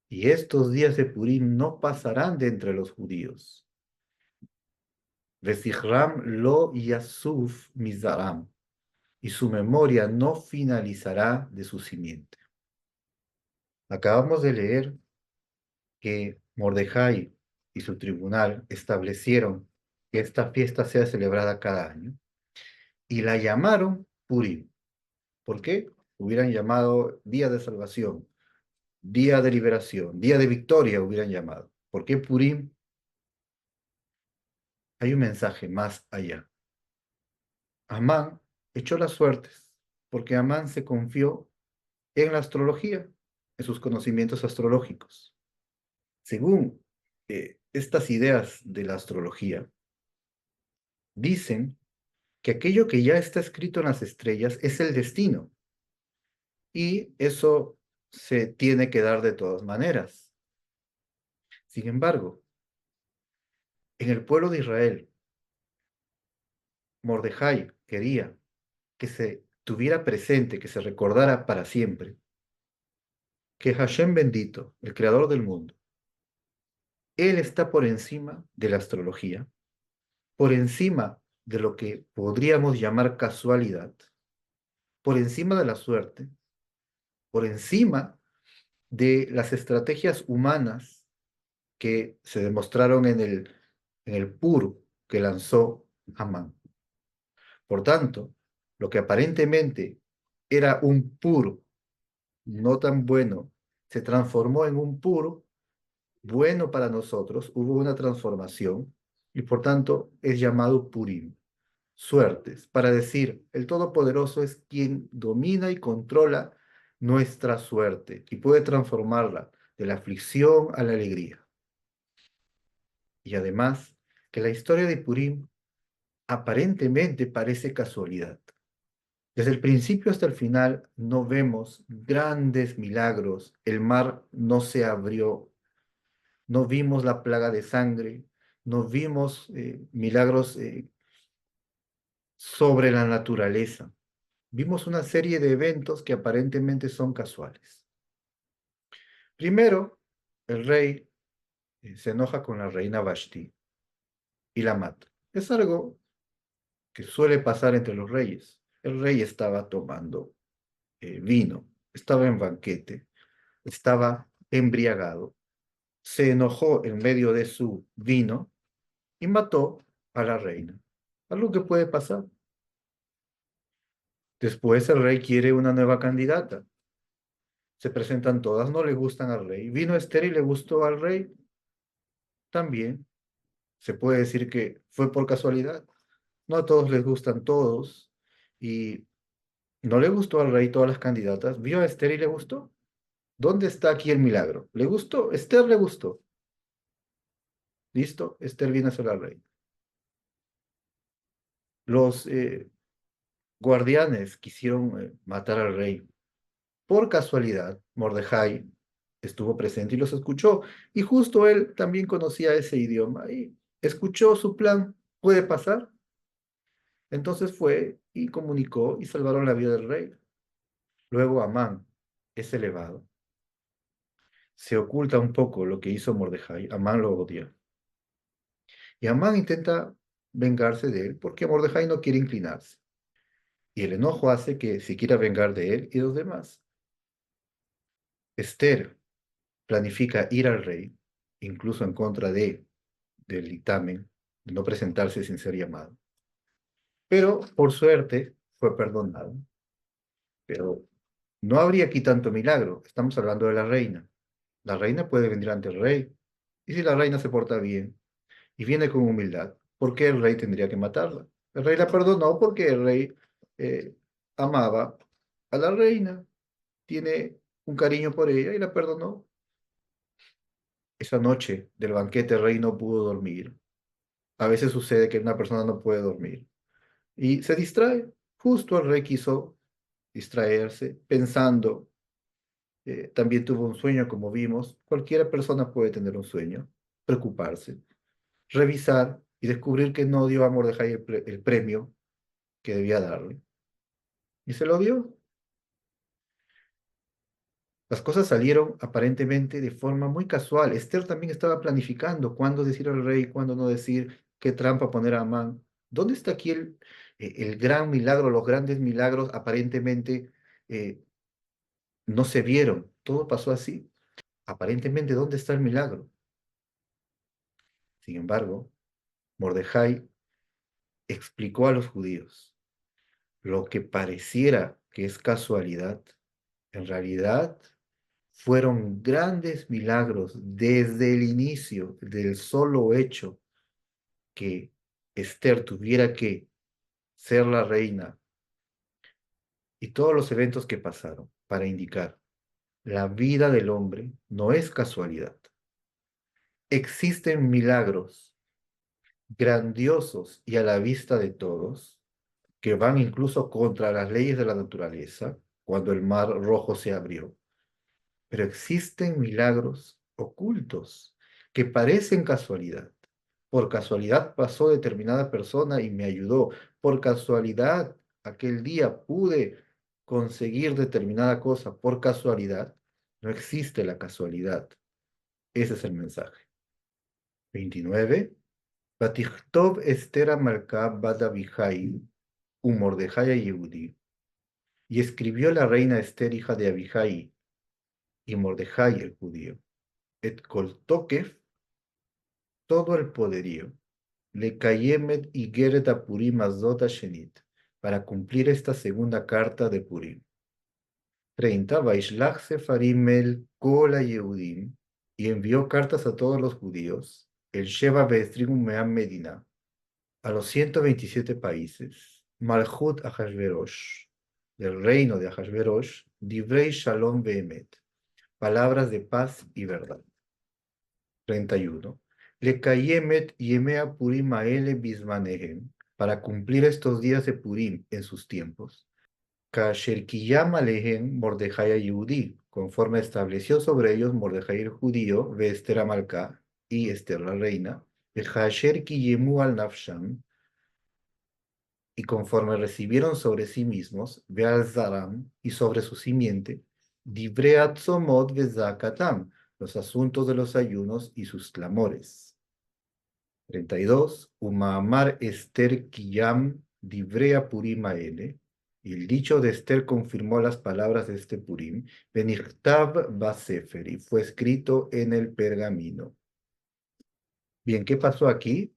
A: Y estos días de Purim no pasarán de entre los judíos. Vesichram lo yasuf mizaram. Y su memoria no finalizará de su simiente. Acabamos de leer que Mordejai y su tribunal establecieron que esta fiesta sea celebrada cada año y la llamaron Purim. ¿Por qué? Hubieran llamado Día de Salvación, Día de Liberación, Día de Victoria hubieran llamado. ¿Por qué Purim? Hay un mensaje más allá. Amán echó las suertes porque Amán se confió en la astrología, en sus conocimientos astrológicos. Según estas ideas de la astrología, dicen que aquello que ya está escrito en las estrellas es el destino y eso se tiene que dar de todas maneras. Sin embargo, en el pueblo de Israel, Mordejai quería que se tuviera presente, que se recordara para siempre, que Hashem bendito, el creador del mundo, Él está por encima de la astrología, por encima de lo que podríamos llamar casualidad, por encima de la suerte, por encima de las estrategias humanas que se demostraron en el Pur que lanzó Amán. Por tanto, lo que aparentemente era un Pur no tan bueno, se transformó en un Pur bueno para nosotros, hubo una transformación y por tanto es llamado Purim, suertes, para decir, el Todopoderoso es quien domina y controla nuestra suerte y puede transformarla de la aflicción a la alegría. Y además, que la historia de Purim aparentemente parece casualidad. Desde el principio hasta el final no vemos grandes milagros, el mar no se abrió, no vimos la plaga de sangre, no vimos milagros sobre la naturaleza. Vimos una serie de eventos que aparentemente son casuales. Primero, el rey se enoja con la reina Vashti y la mata. Es algo que suele pasar entre los reyes. El rey estaba tomando vino, estaba en banquete, estaba embriagado, se enojó en medio de su vino y mató a la reina. Algo que puede pasar. Después el rey quiere una nueva candidata. Se presentan todas, no le gustan al rey. Vino Esther y le gustó al rey también. Se puede decir que fue por casualidad. No a todos les gustan todos y no le gustó al rey todas las candidatas. Vio a Esther y le gustó. ¿Dónde está aquí el milagro? ¿Le gustó? Esther le gustó. ¿Listo? Esther viene a ser la reina. Los guardianes quisieron matar al rey. Por casualidad, Mordejai estuvo presente y los escuchó. Y justo él también conocía ese idioma y escuchó su plan. ¿Puede pasar? Entonces fue y comunicó y salvaron la vida del rey. Luego Amán es elevado. Se oculta un poco lo que hizo Mordejai. Amán lo odia. Y Amán intenta vengarse de él porque Mordejai no quiere inclinarse. Y el enojo hace que se quiera vengar de él y de los demás. Esther planifica ir al rey, incluso en contra del dictamen, de no presentarse sin ser llamado. Pero por suerte fue perdonado. Pero no habría aquí tanto milagro. Estamos hablando de la reina. La reina puede venir ante el rey. Y si la reina se porta bien y viene con humildad, ¿por qué el rey tendría que matarla? El rey la perdonó porque el rey eh, amaba a la reina, tiene un cariño por ella y la perdonó. Esa noche del banquete el rey no pudo dormir. A veces sucede que una persona no puede dormir y se distrae. Justo el rey quiso distraerse pensando, también tuvo un sueño como vimos. Cualquier persona puede tener un sueño, preocuparse, revisar y descubrir que no dio a Mordejai el premio que debía darle. Y se lo dio. Las cosas salieron aparentemente de forma muy casual. Esther también estaba planificando cuándo decir al rey, cuándo no decir, qué trampa poner a Amán. ¿Dónde está aquí el gran milagro, los grandes milagros aparentemente eh, no se vieron? Todo pasó así. Aparentemente, ¿dónde está el milagro? Sin embargo, Mordejai explicó a los judíos lo que pareciera que es casualidad, en realidad fueron grandes milagros desde el inicio del solo hecho que Esther tuviera que ser la reina y todos los eventos que pasaron para indicar la vida del hombre no es casualidad. Existen milagros grandiosos y a la vista de todos que van incluso contra las leyes de la naturaleza, cuando el mar rojo se abrió. Pero existen milagros ocultos que parecen casualidad. Por casualidad pasó determinada persona y me ayudó. Por casualidad aquel día pude conseguir determinada cosa. Por casualidad no existe la casualidad. Ese es el mensaje. 29. Vatichtov Esther Amalcá Bat Abijail, Mordejai Yehudí. Y escribió la reina Esther, hija de Abijai, y Mordejai el judío. Et kol tokef, todo el poderío, le kayemet y geret a Purim azot shenit, para cumplir esta segunda carta de Purim. 30. Vaishlach sefarim el kol Yehudim, y envió cartas a todos los judíos, el Sheba Beestrim Meam Medina, a los 127 países, Malchut Ahashverosh, del reino de Ahashverosh, Divrei Shalom Behemet, palabras de paz y verdad. 31. Le Kayemet Yemea Purim Aele Bismanehem, para cumplir estos días de Purim en sus tiempos. Kasher Kiyam Alehem Mordejai Yehudí, conforme estableció sobre ellos Mordejai el judío, ve Esther Amalcá y Esther la reina, Kasher Kiyemu al Nafsham, y conforme recibieron sobre sí mismos, ve al Zaram y sobre su simiente, Divrei Atzomot Vezakatam, los asuntos de los ayunos y sus clamores. 32. Umaamar Esther Kiyam Divrea Purim Aele. Y el dicho de Esther confirmó las palabras de este Purim. Benichtav Basefer. Y fue escrito en el pergamino. Bien, ¿qué pasó aquí?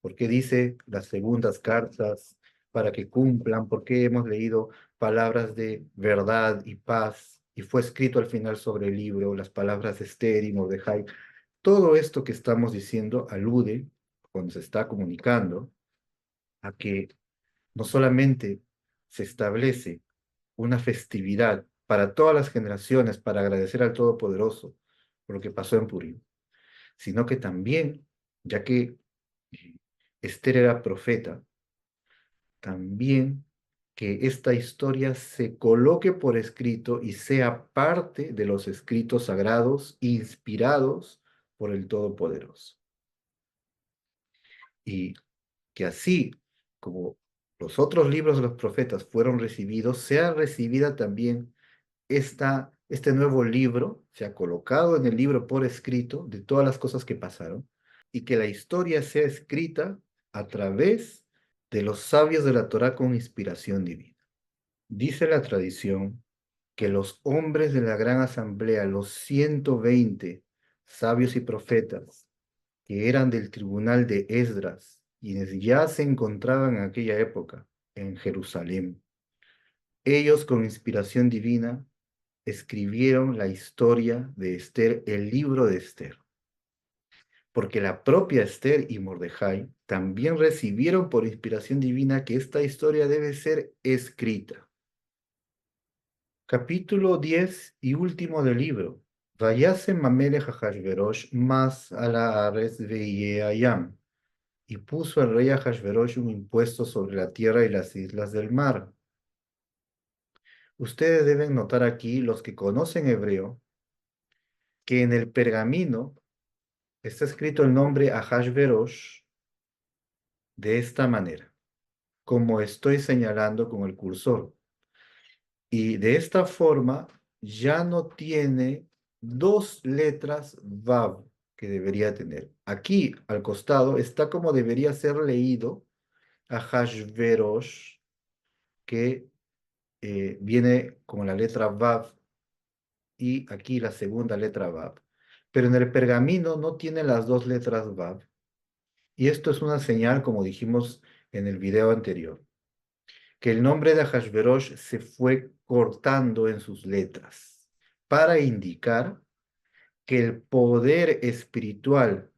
A: ¿Por qué dice las segundas cartas para que cumplan? ¿Por qué hemos leído palabras de verdad y paz? Y fue escrito al final sobre el libro, las palabras de Esther y Mordejai. Todo esto que estamos diciendo alude, cuando se está comunicando, a que no solamente se establece una festividad para todas las generaciones para agradecer al Todopoderoso por lo que pasó en Purim, sino que también, ya que Esther era profeta, también que esta historia se coloque por escrito y sea parte de los escritos sagrados inspirados por el Todopoderoso. Y que así como los otros libros de los profetas fueron recibidos, sea recibida también este nuevo libro, sea colocado en el libro por escrito de todas las cosas que pasaron, y que la historia sea escrita a través de los sabios de la Torá con inspiración divina. Dice la tradición que los hombres de la gran asamblea, los 120 sabios y profetas, que eran del tribunal de Esdras, quienes ya se encontraban en aquella época en Jerusalén. Ellos, con inspiración divina, escribieron la historia de Esther, el libro de Esther, porque la propia Esther y Mordejai también recibieron por inspiración divina que esta historia debe ser escrita. Capítulo 10 y último del libro. Vayase Mamelech Ahashverosh mas a la Ares Veyeayam. Y puso el rey Ahashverosh un impuesto sobre la tierra y las islas del mar. Ustedes deben notar aquí, los que conocen hebreo, que en el pergamino está escrito el nombre Ahashverosh de esta manera, como estoy señalando con el cursor. Y de esta forma ya no tiene dos letras Vav que debería tener. Aquí al costado está como debería ser leído Ahashverosh, que viene con la letra Vav y aquí la segunda letra Vav. Pero en el pergamino no tiene las dos letras Vav. Y esto es una señal, como dijimos en el video anterior, que el nombre de Ahashverosh se fue cortando en sus letras para indicar que el poder espiritual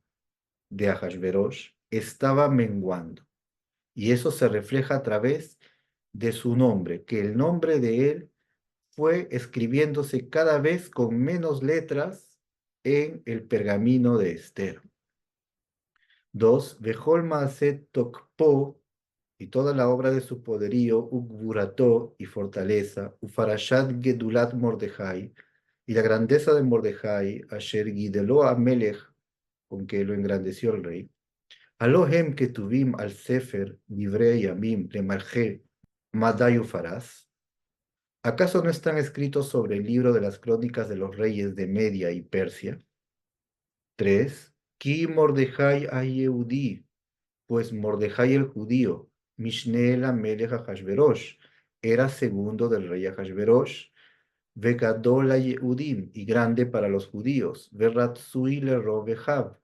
A: de Ahashverosh estaba menguando. Y eso se refleja a través de su nombre, que el nombre de él fue escribiéndose cada vez con menos letras en el pergamino de Esther. 2. Vejol Maaset Tokpo, y toda la obra de su poderío, Ugburató y fortaleza, Ufarashat Gedulat Mordejai, y la grandeza de Mordejai, Asher Gideló Amelech, con que lo engrandeció el rey. Alohem Ketuvim al Sefer, Divrei Yamim, Lemarje, Madai Ufaraz. ¿Acaso no están escritos sobre el libro de las crónicas de los reyes de Media y Persia? 3. Ki Mordejai a Yehudí, pues Mordejai el judío, Mishneel Amelech Ahashverosh, era segundo del rey Ahashverosh, Vegadol a Yehudim, y grande para los judíos, Veratzui le Robehav,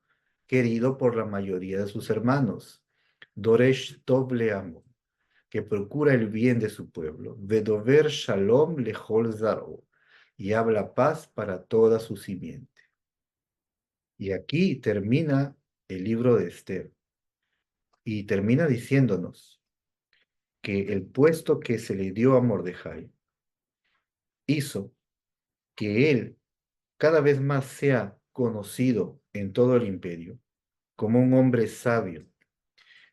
A: querido por la mayoría de sus hermanos, Doresh Tov le amo, que procura el bien de su pueblo, Vedover Shalom lechol zaro, y habla paz para toda su simiente. Y aquí termina el libro de Esther y termina diciéndonos que el puesto que se le dio a Mordejai hizo que él cada vez más sea conocido en todo el imperio como un hombre sabio,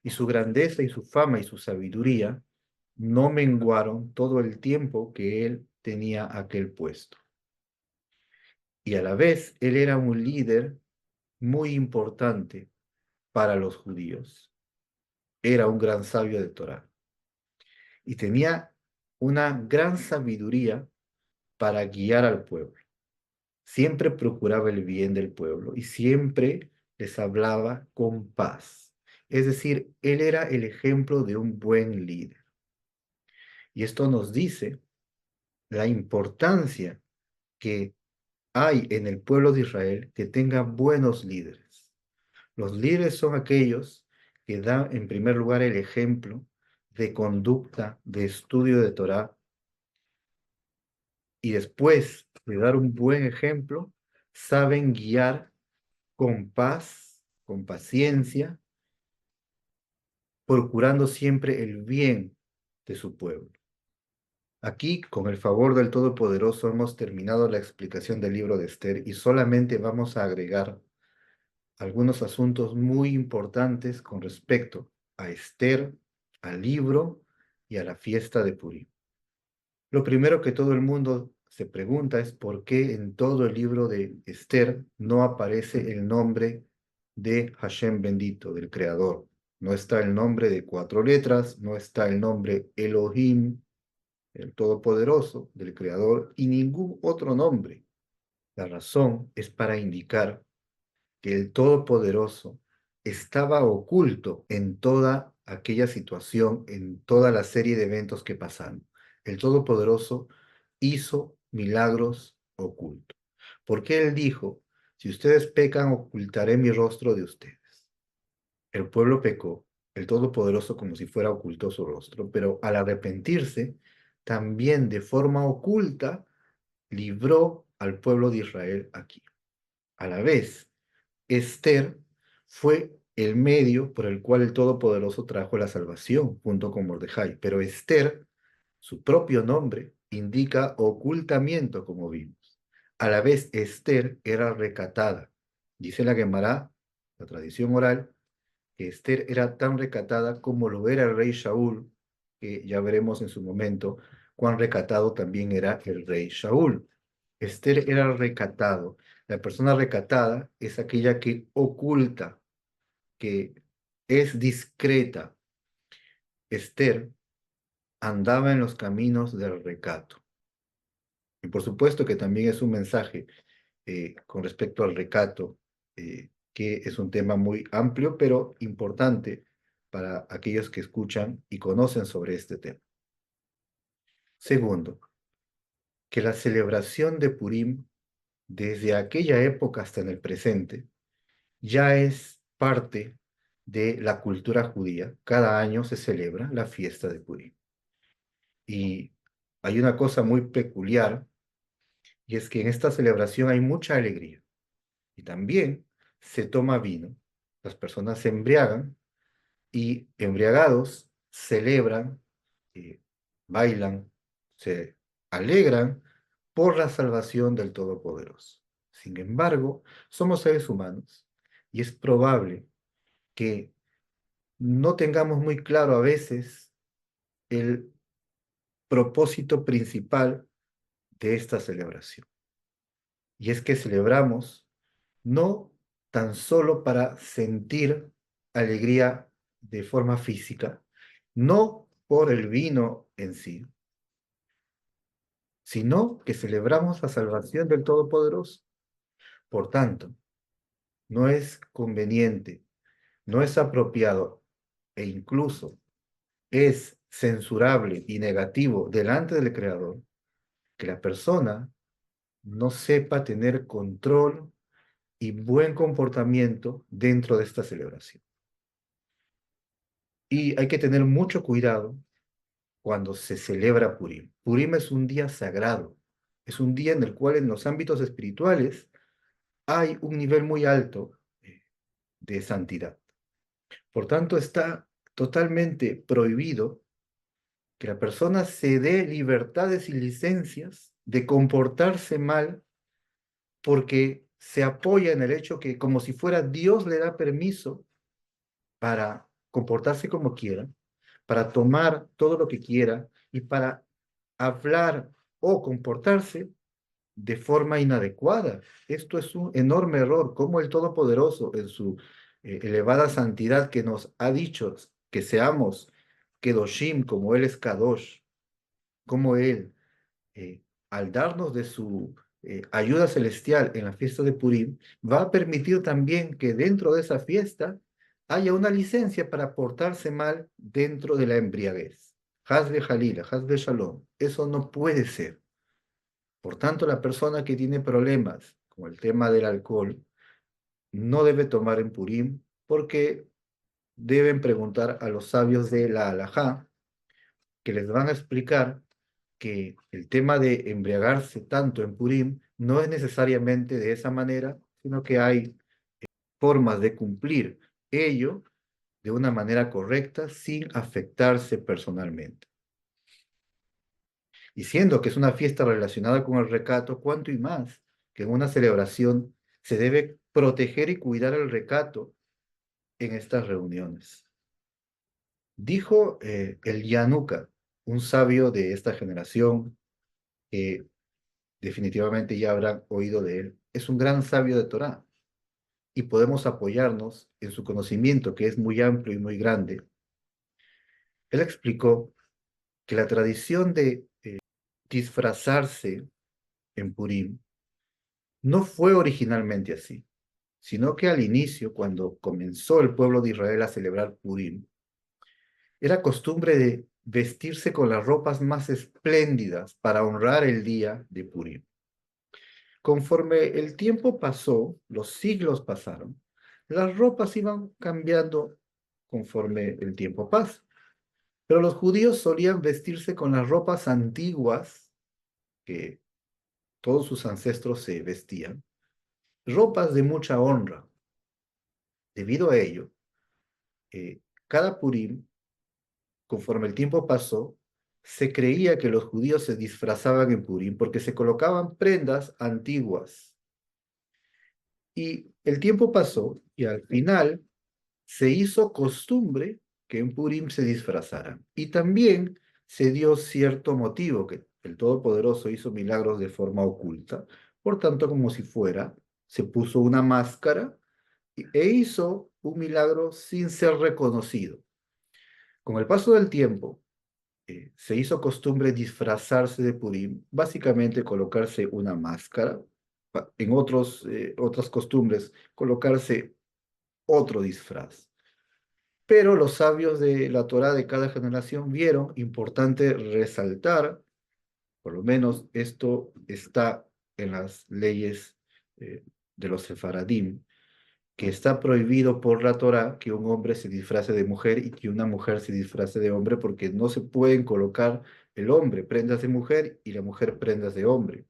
A: y su grandeza y su fama y su sabiduría no menguaron todo el tiempo que él tenía aquel puesto. Y a la vez él era un líder muy importante para los judíos. Era un gran sabio de Torá y tenía una gran sabiduría para guiar al pueblo. Siempre procuraba el bien del pueblo y siempre les hablaba con paz. Es decir, él era el ejemplo de un buen líder. Y esto nos dice la importancia que hay en el pueblo de Israel que tenga buenos líderes. Los líderes son aquellos que dan en primer lugar el ejemplo de conducta, de estudio de Torá, y después de dar un buen ejemplo, saben guiar con paz, con paciencia, procurando siempre el bien de su pueblo. Aquí, con el favor del Todopoderoso, hemos terminado la explicación del libro de Esther y solamente vamos a agregar algunos asuntos muy importantes con respecto a Esther, al libro y a la fiesta de Purim. Lo primero que todo el mundo se pregunta es por qué en todo el libro de Esther no aparece el nombre de Hashem bendito, del Creador. No está el nombre de 4 letras, no está el nombre Elohim, el Todopoderoso, del Creador, y ningún otro nombre. La razón es para indicar que el Todopoderoso estaba oculto en toda aquella situación, en toda la serie de eventos que pasaron. El Todopoderoso hizo milagros ocultos. Porque Él dijo, si ustedes pecan, ocultaré mi rostro de ustedes. El pueblo pecó, el Todopoderoso como si fuera ocultó su rostro, pero al arrepentirse, también de forma oculta, libró al pueblo de Israel aquí. A la vez, Esther fue el medio por el cual el Todopoderoso trajo la salvación junto con Mordejai. Pero Esther, su propio nombre, indica ocultamiento, como vimos. A la vez, Esther era recatada. Dice la Gemara, la tradición oral, que Esther era tan recatada como lo era el rey Shaul, que ya veremos en su momento cuán recatado también era el rey Shaul. Esther era recatado. La persona recatada es aquella que oculta, que es discreta. Esther andaba en los caminos del recato. Y por supuesto que también es un mensaje con respecto al recato, que es un tema muy amplio, pero importante para aquellos que escuchan y conocen sobre este tema. Segundo, que la celebración de Purim, desde aquella época hasta en el presente, ya es parte de la cultura judía. Cada año se celebra la fiesta de Purim. Y hay una cosa muy peculiar, y es que en esta celebración hay mucha alegría. Y también se toma vino. Las personas se embriagan y embriagados celebran, eh, bailan, se alegran por la salvación del Todopoderoso. Sin embargo, somos seres humanos y es probable que no tengamos muy claro a veces el propósito principal de esta celebración. Y es que celebramos no tan solo para sentir alegría de forma física, no por el vino en sí, sino que celebramos la salvación del Todopoderoso. Por tanto, no es conveniente, no es apropiado e incluso es censurable y negativo delante del Creador que la persona no sepa tener control y buen comportamiento dentro de esta celebración. Y hay que tener mucho cuidado cuando se celebra Purim. Purim es un día sagrado, es un día en el cual en los ámbitos espirituales hay un nivel muy alto de santidad. Por tanto, está totalmente prohibido que la persona se dé libertades y licencias de comportarse mal porque se apoya en el hecho que como si fuera Dios le da permiso para comportarse como quiera, para tomar todo lo que quiera y para hablar o comportarse de forma inadecuada. Esto es un enorme error, como el Todopoderoso en su elevada santidad que nos ha dicho que seamos Kedoshim como Él es Kadosh, como Él al darnos de su ayuda celestial en la fiesta de Purim, va a permitir también que dentro de esa fiesta haya una licencia para portarse mal dentro de la embriaguez. Hazbe Jalila, Hazbe Shalom. Eso no puede ser. Por tanto, la persona que tiene problemas con el tema del alcohol no debe tomar en Purim porque deben preguntar a los sabios de la Halajá que les van a explicar que el tema de embriagarse tanto en Purim no es necesariamente de esa manera, sino que hay formas de cumplir ello de una manera correcta sin afectarse personalmente. Y siendo que es una fiesta relacionada con el recato, cuánto y más que en una celebración se debe proteger y cuidar el recato en estas reuniones. Dijo el Yanuka, un sabio de esta generación, que definitivamente ya habrán oído de él, es un gran sabio de Torá y podemos apoyarnos en su conocimiento, que es muy amplio y muy grande. Él explicó que la tradición de disfrazarse en Purim no fue originalmente así, sino que al inicio, cuando comenzó el pueblo de Israel a celebrar Purim, era costumbre de vestirse con las ropas más espléndidas para honrar el día de Purim. Conforme el tiempo pasó, los siglos pasaron, las ropas iban cambiando conforme el tiempo pasa. Pero los judíos solían vestirse con las ropas antiguas que todos sus ancestros se vestían, ropas de mucha honra. Debido a ello, cada Purim, conforme el tiempo pasó, se creía que los judíos se disfrazaban en Purim porque se colocaban prendas antiguas. Y el tiempo pasó y al final se hizo costumbre que en Purim se disfrazaran. Y también se dio cierto motivo, que el Todopoderoso hizo milagros de forma oculta. Por tanto, como si fuera, se puso una máscara e hizo un milagro sin ser reconocido. Con el paso del tiempo, se hizo costumbre disfrazarse de Purim, básicamente colocarse una máscara, en otras costumbres, colocarse otro disfraz. Pero los sabios de la Torá de cada generación vieron importante resaltar, por lo menos esto está en las leyes de los sefaradim, que está prohibido por la Torá que un hombre se disfrace de mujer y que una mujer se disfrace de hombre, porque no se pueden colocar el hombre prendas de mujer y la mujer prendas de hombre.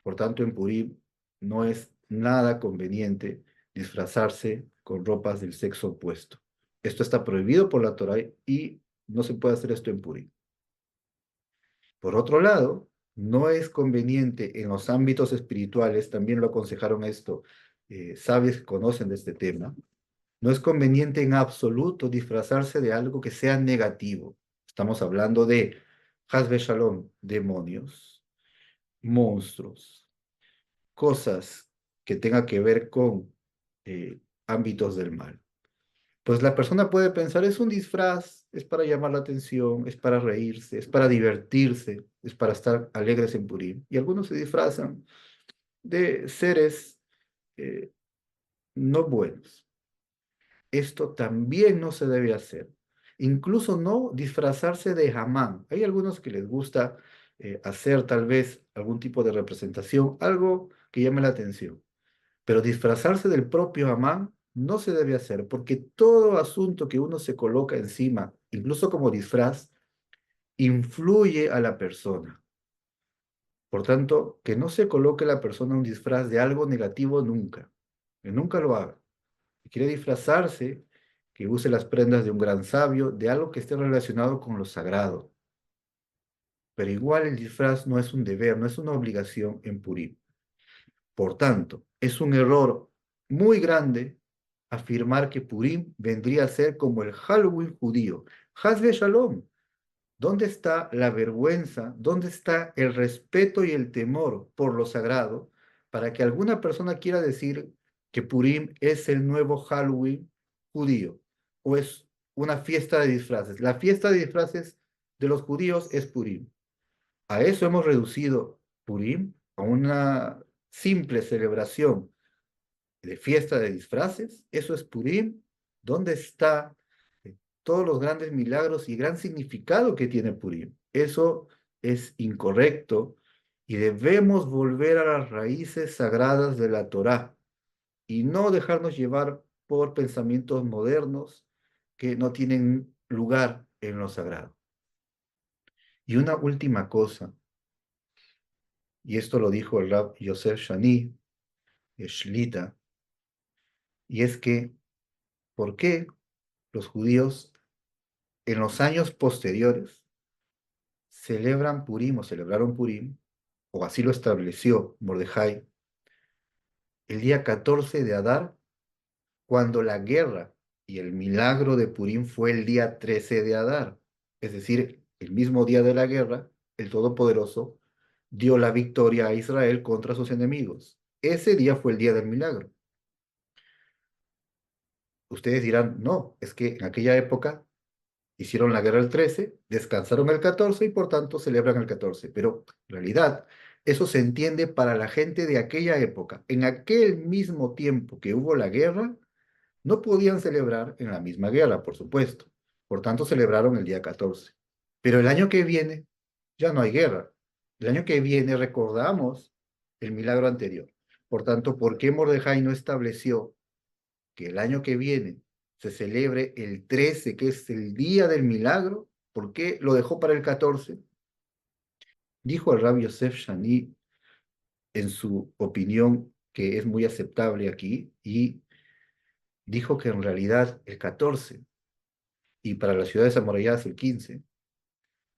A: Por tanto, en Purim no es nada conveniente disfrazarse con ropas del sexo opuesto. Esto está prohibido por la Torá y no se puede hacer esto en Purim. Por otro lado, no es conveniente en los ámbitos espirituales, también lo aconsejaron esto, sabios que conocen de este tema, no es conveniente en absoluto disfrazarse de algo que sea negativo. Estamos hablando de Hasbe Shalom, demonios, monstruos, cosas que tengan que ver con ámbitos del mal. Pues la persona puede pensar, es un disfraz, es para llamar la atención, es para reírse, es para divertirse, es para estar alegres en Purim. Y algunos se disfrazan de seres eh, no buenos. Esto también no se debe hacer. Incluso no disfrazarse de Hamán. Hay algunos que les gusta hacer tal vez algún tipo de representación, algo que llame la atención. Pero disfrazarse del propio Amán no se debe hacer, porque todo asunto que uno se coloca encima, incluso como disfraz, influye a la persona. Por tanto, que no se coloque la persona un disfraz de algo negativo nunca, que nunca lo haga. Si quiere disfrazarse, que use las prendas de un gran sabio, de algo que esté relacionado con lo sagrado. Pero igual el disfraz no es un deber, no es una obligación en Purim. Por tanto, es un error muy grande afirmar que Purim vendría a ser como el Halloween judío. Haz de Shalom. ¿Dónde está la vergüenza? ¿Dónde está el respeto y el temor por lo sagrado para que alguna persona quiera decir que Purim es el nuevo Halloween judío o es una fiesta de disfraces? La fiesta de disfraces de los judíos es Purim. A eso hemos reducido Purim, a una simple celebración de fiesta de disfraces. Eso es Purim. ¿Dónde está todos los grandes milagros y gran significado que tiene Purim? Eso es incorrecto y debemos volver a las raíces sagradas de la Torá y no dejarnos llevar por pensamientos modernos que no tienen lugar en lo sagrado. Y una última cosa, y esto lo dijo el Rab Yosef Shani, Shlita, y es que, ¿por qué los judíos en los años posteriores celebran Purim o celebraron Purim, o así lo estableció Mordejai, el día 14 de Adar, cuando la guerra y el milagro de Purim fue el día 13 de Adar? Es decir, el mismo día de la guerra, el Todopoderoso dio la victoria a Israel contra sus enemigos. Ese día fue el día del milagro. Ustedes dirán, no, es que en aquella época hicieron la guerra el 13, descansaron el 14 y por tanto celebran el 14. Pero en realidad eso se entiende para la gente de aquella época. En aquel mismo tiempo que hubo la guerra, no podían celebrar en la misma guerra, por supuesto. Por tanto, celebraron el día 14. Pero el año que viene ya no hay guerra. El año que viene recordamos el milagro anterior. Por tanto, ¿por qué Mordejai no estableció que el año que viene se celebre el 13, que es el día del milagro? ¿Por qué lo dejó para el 14? Dijo el rabbi Yosef Shani en su opinión, que es muy aceptable aquí, y dijo que en realidad el 14 y para las ciudades amuralladas el 15,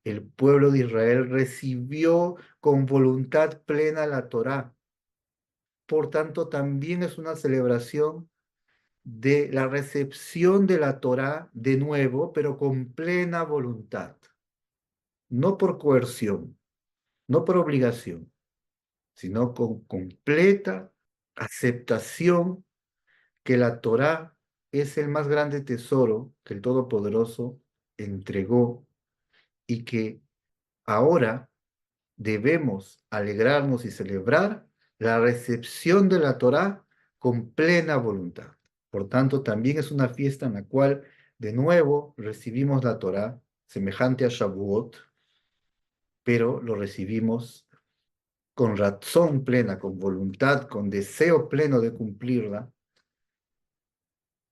A: el pueblo de Israel recibió con voluntad plena la Torá. Por tanto, también es una celebración de la recepción de la Torá de nuevo, pero con plena voluntad, no por coerción, no por obligación, sino con completa aceptación que la Torá es el más grande tesoro que el Todopoderoso entregó y que ahora debemos alegrarnos y celebrar la recepción de la Torá con plena voluntad. Por tanto, también es una fiesta en la cual de nuevo recibimos la Torá, semejante a Shavuot, pero lo recibimos con razón plena, con voluntad, con deseo pleno de cumplirla,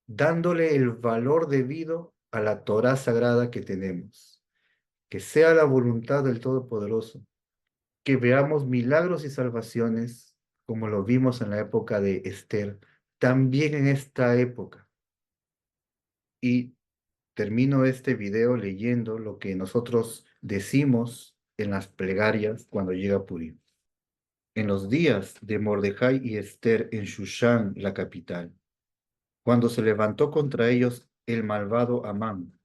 A: dándole el valor debido a la Torá sagrada que tenemos. Que sea la voluntad del Todopoderoso que veamos milagros y salvaciones como lo vimos en la época de Esther, también en esta época. Y termino este video leyendo lo que nosotros decimos en las plegarias cuando llega Purim. En los días de Mordejai y Esther en Shushan, la capital, cuando se levantó contra ellos el malvado Amán,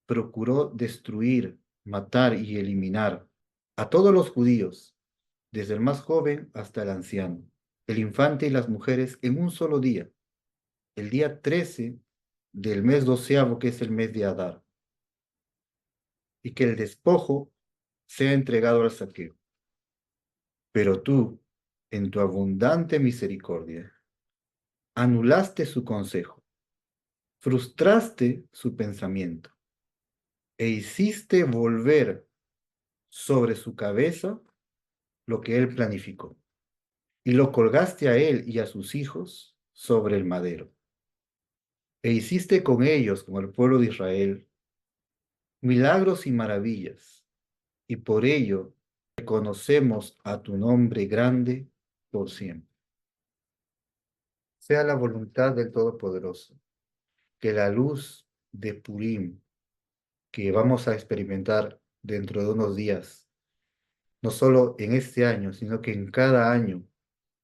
A: procuró destruir, matar y eliminar a todos los judíos, desde el más joven hasta el anciano, el infante y las mujeres en un solo día, el día 13 del mes doceavo, que es el mes de Adar, y que el despojo sea entregado al saqueo. Pero tú, en tu abundante misericordia, anulaste su consejo, frustraste su pensamiento, e hiciste volver sobre su cabeza lo que él planificó, y lo colgaste a él y a sus hijos sobre el madero. E hiciste con ellos, con el pueblo de Israel, milagros y maravillas, y por ello reconocemos a tu nombre grande por siempre. Sea la voluntad del Todopoderoso que la luz de Purim que vamos a experimentar dentro de unos días, no solo en este año, sino que en cada año,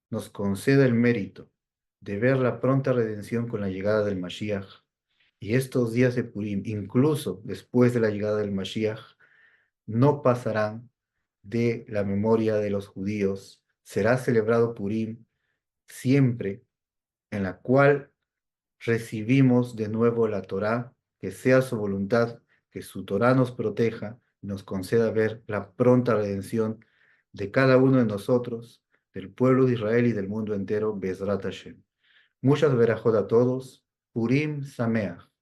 A: nos conceda el mérito de ver la pronta redención con la llegada del Mashiach. Y estos días de Purim, incluso después de la llegada del Mashiach, no pasarán de la memoria de los judíos. Será celebrado Purim siempre, en la cual recibimos de nuevo la Torá, que sea su voluntad, que su Torá nos proteja, nos conceda ver la pronta redención de cada uno de nosotros, del pueblo de Israel y del mundo entero, Bezrat Hashem. Muchas verajot a todos. Purim Sameach.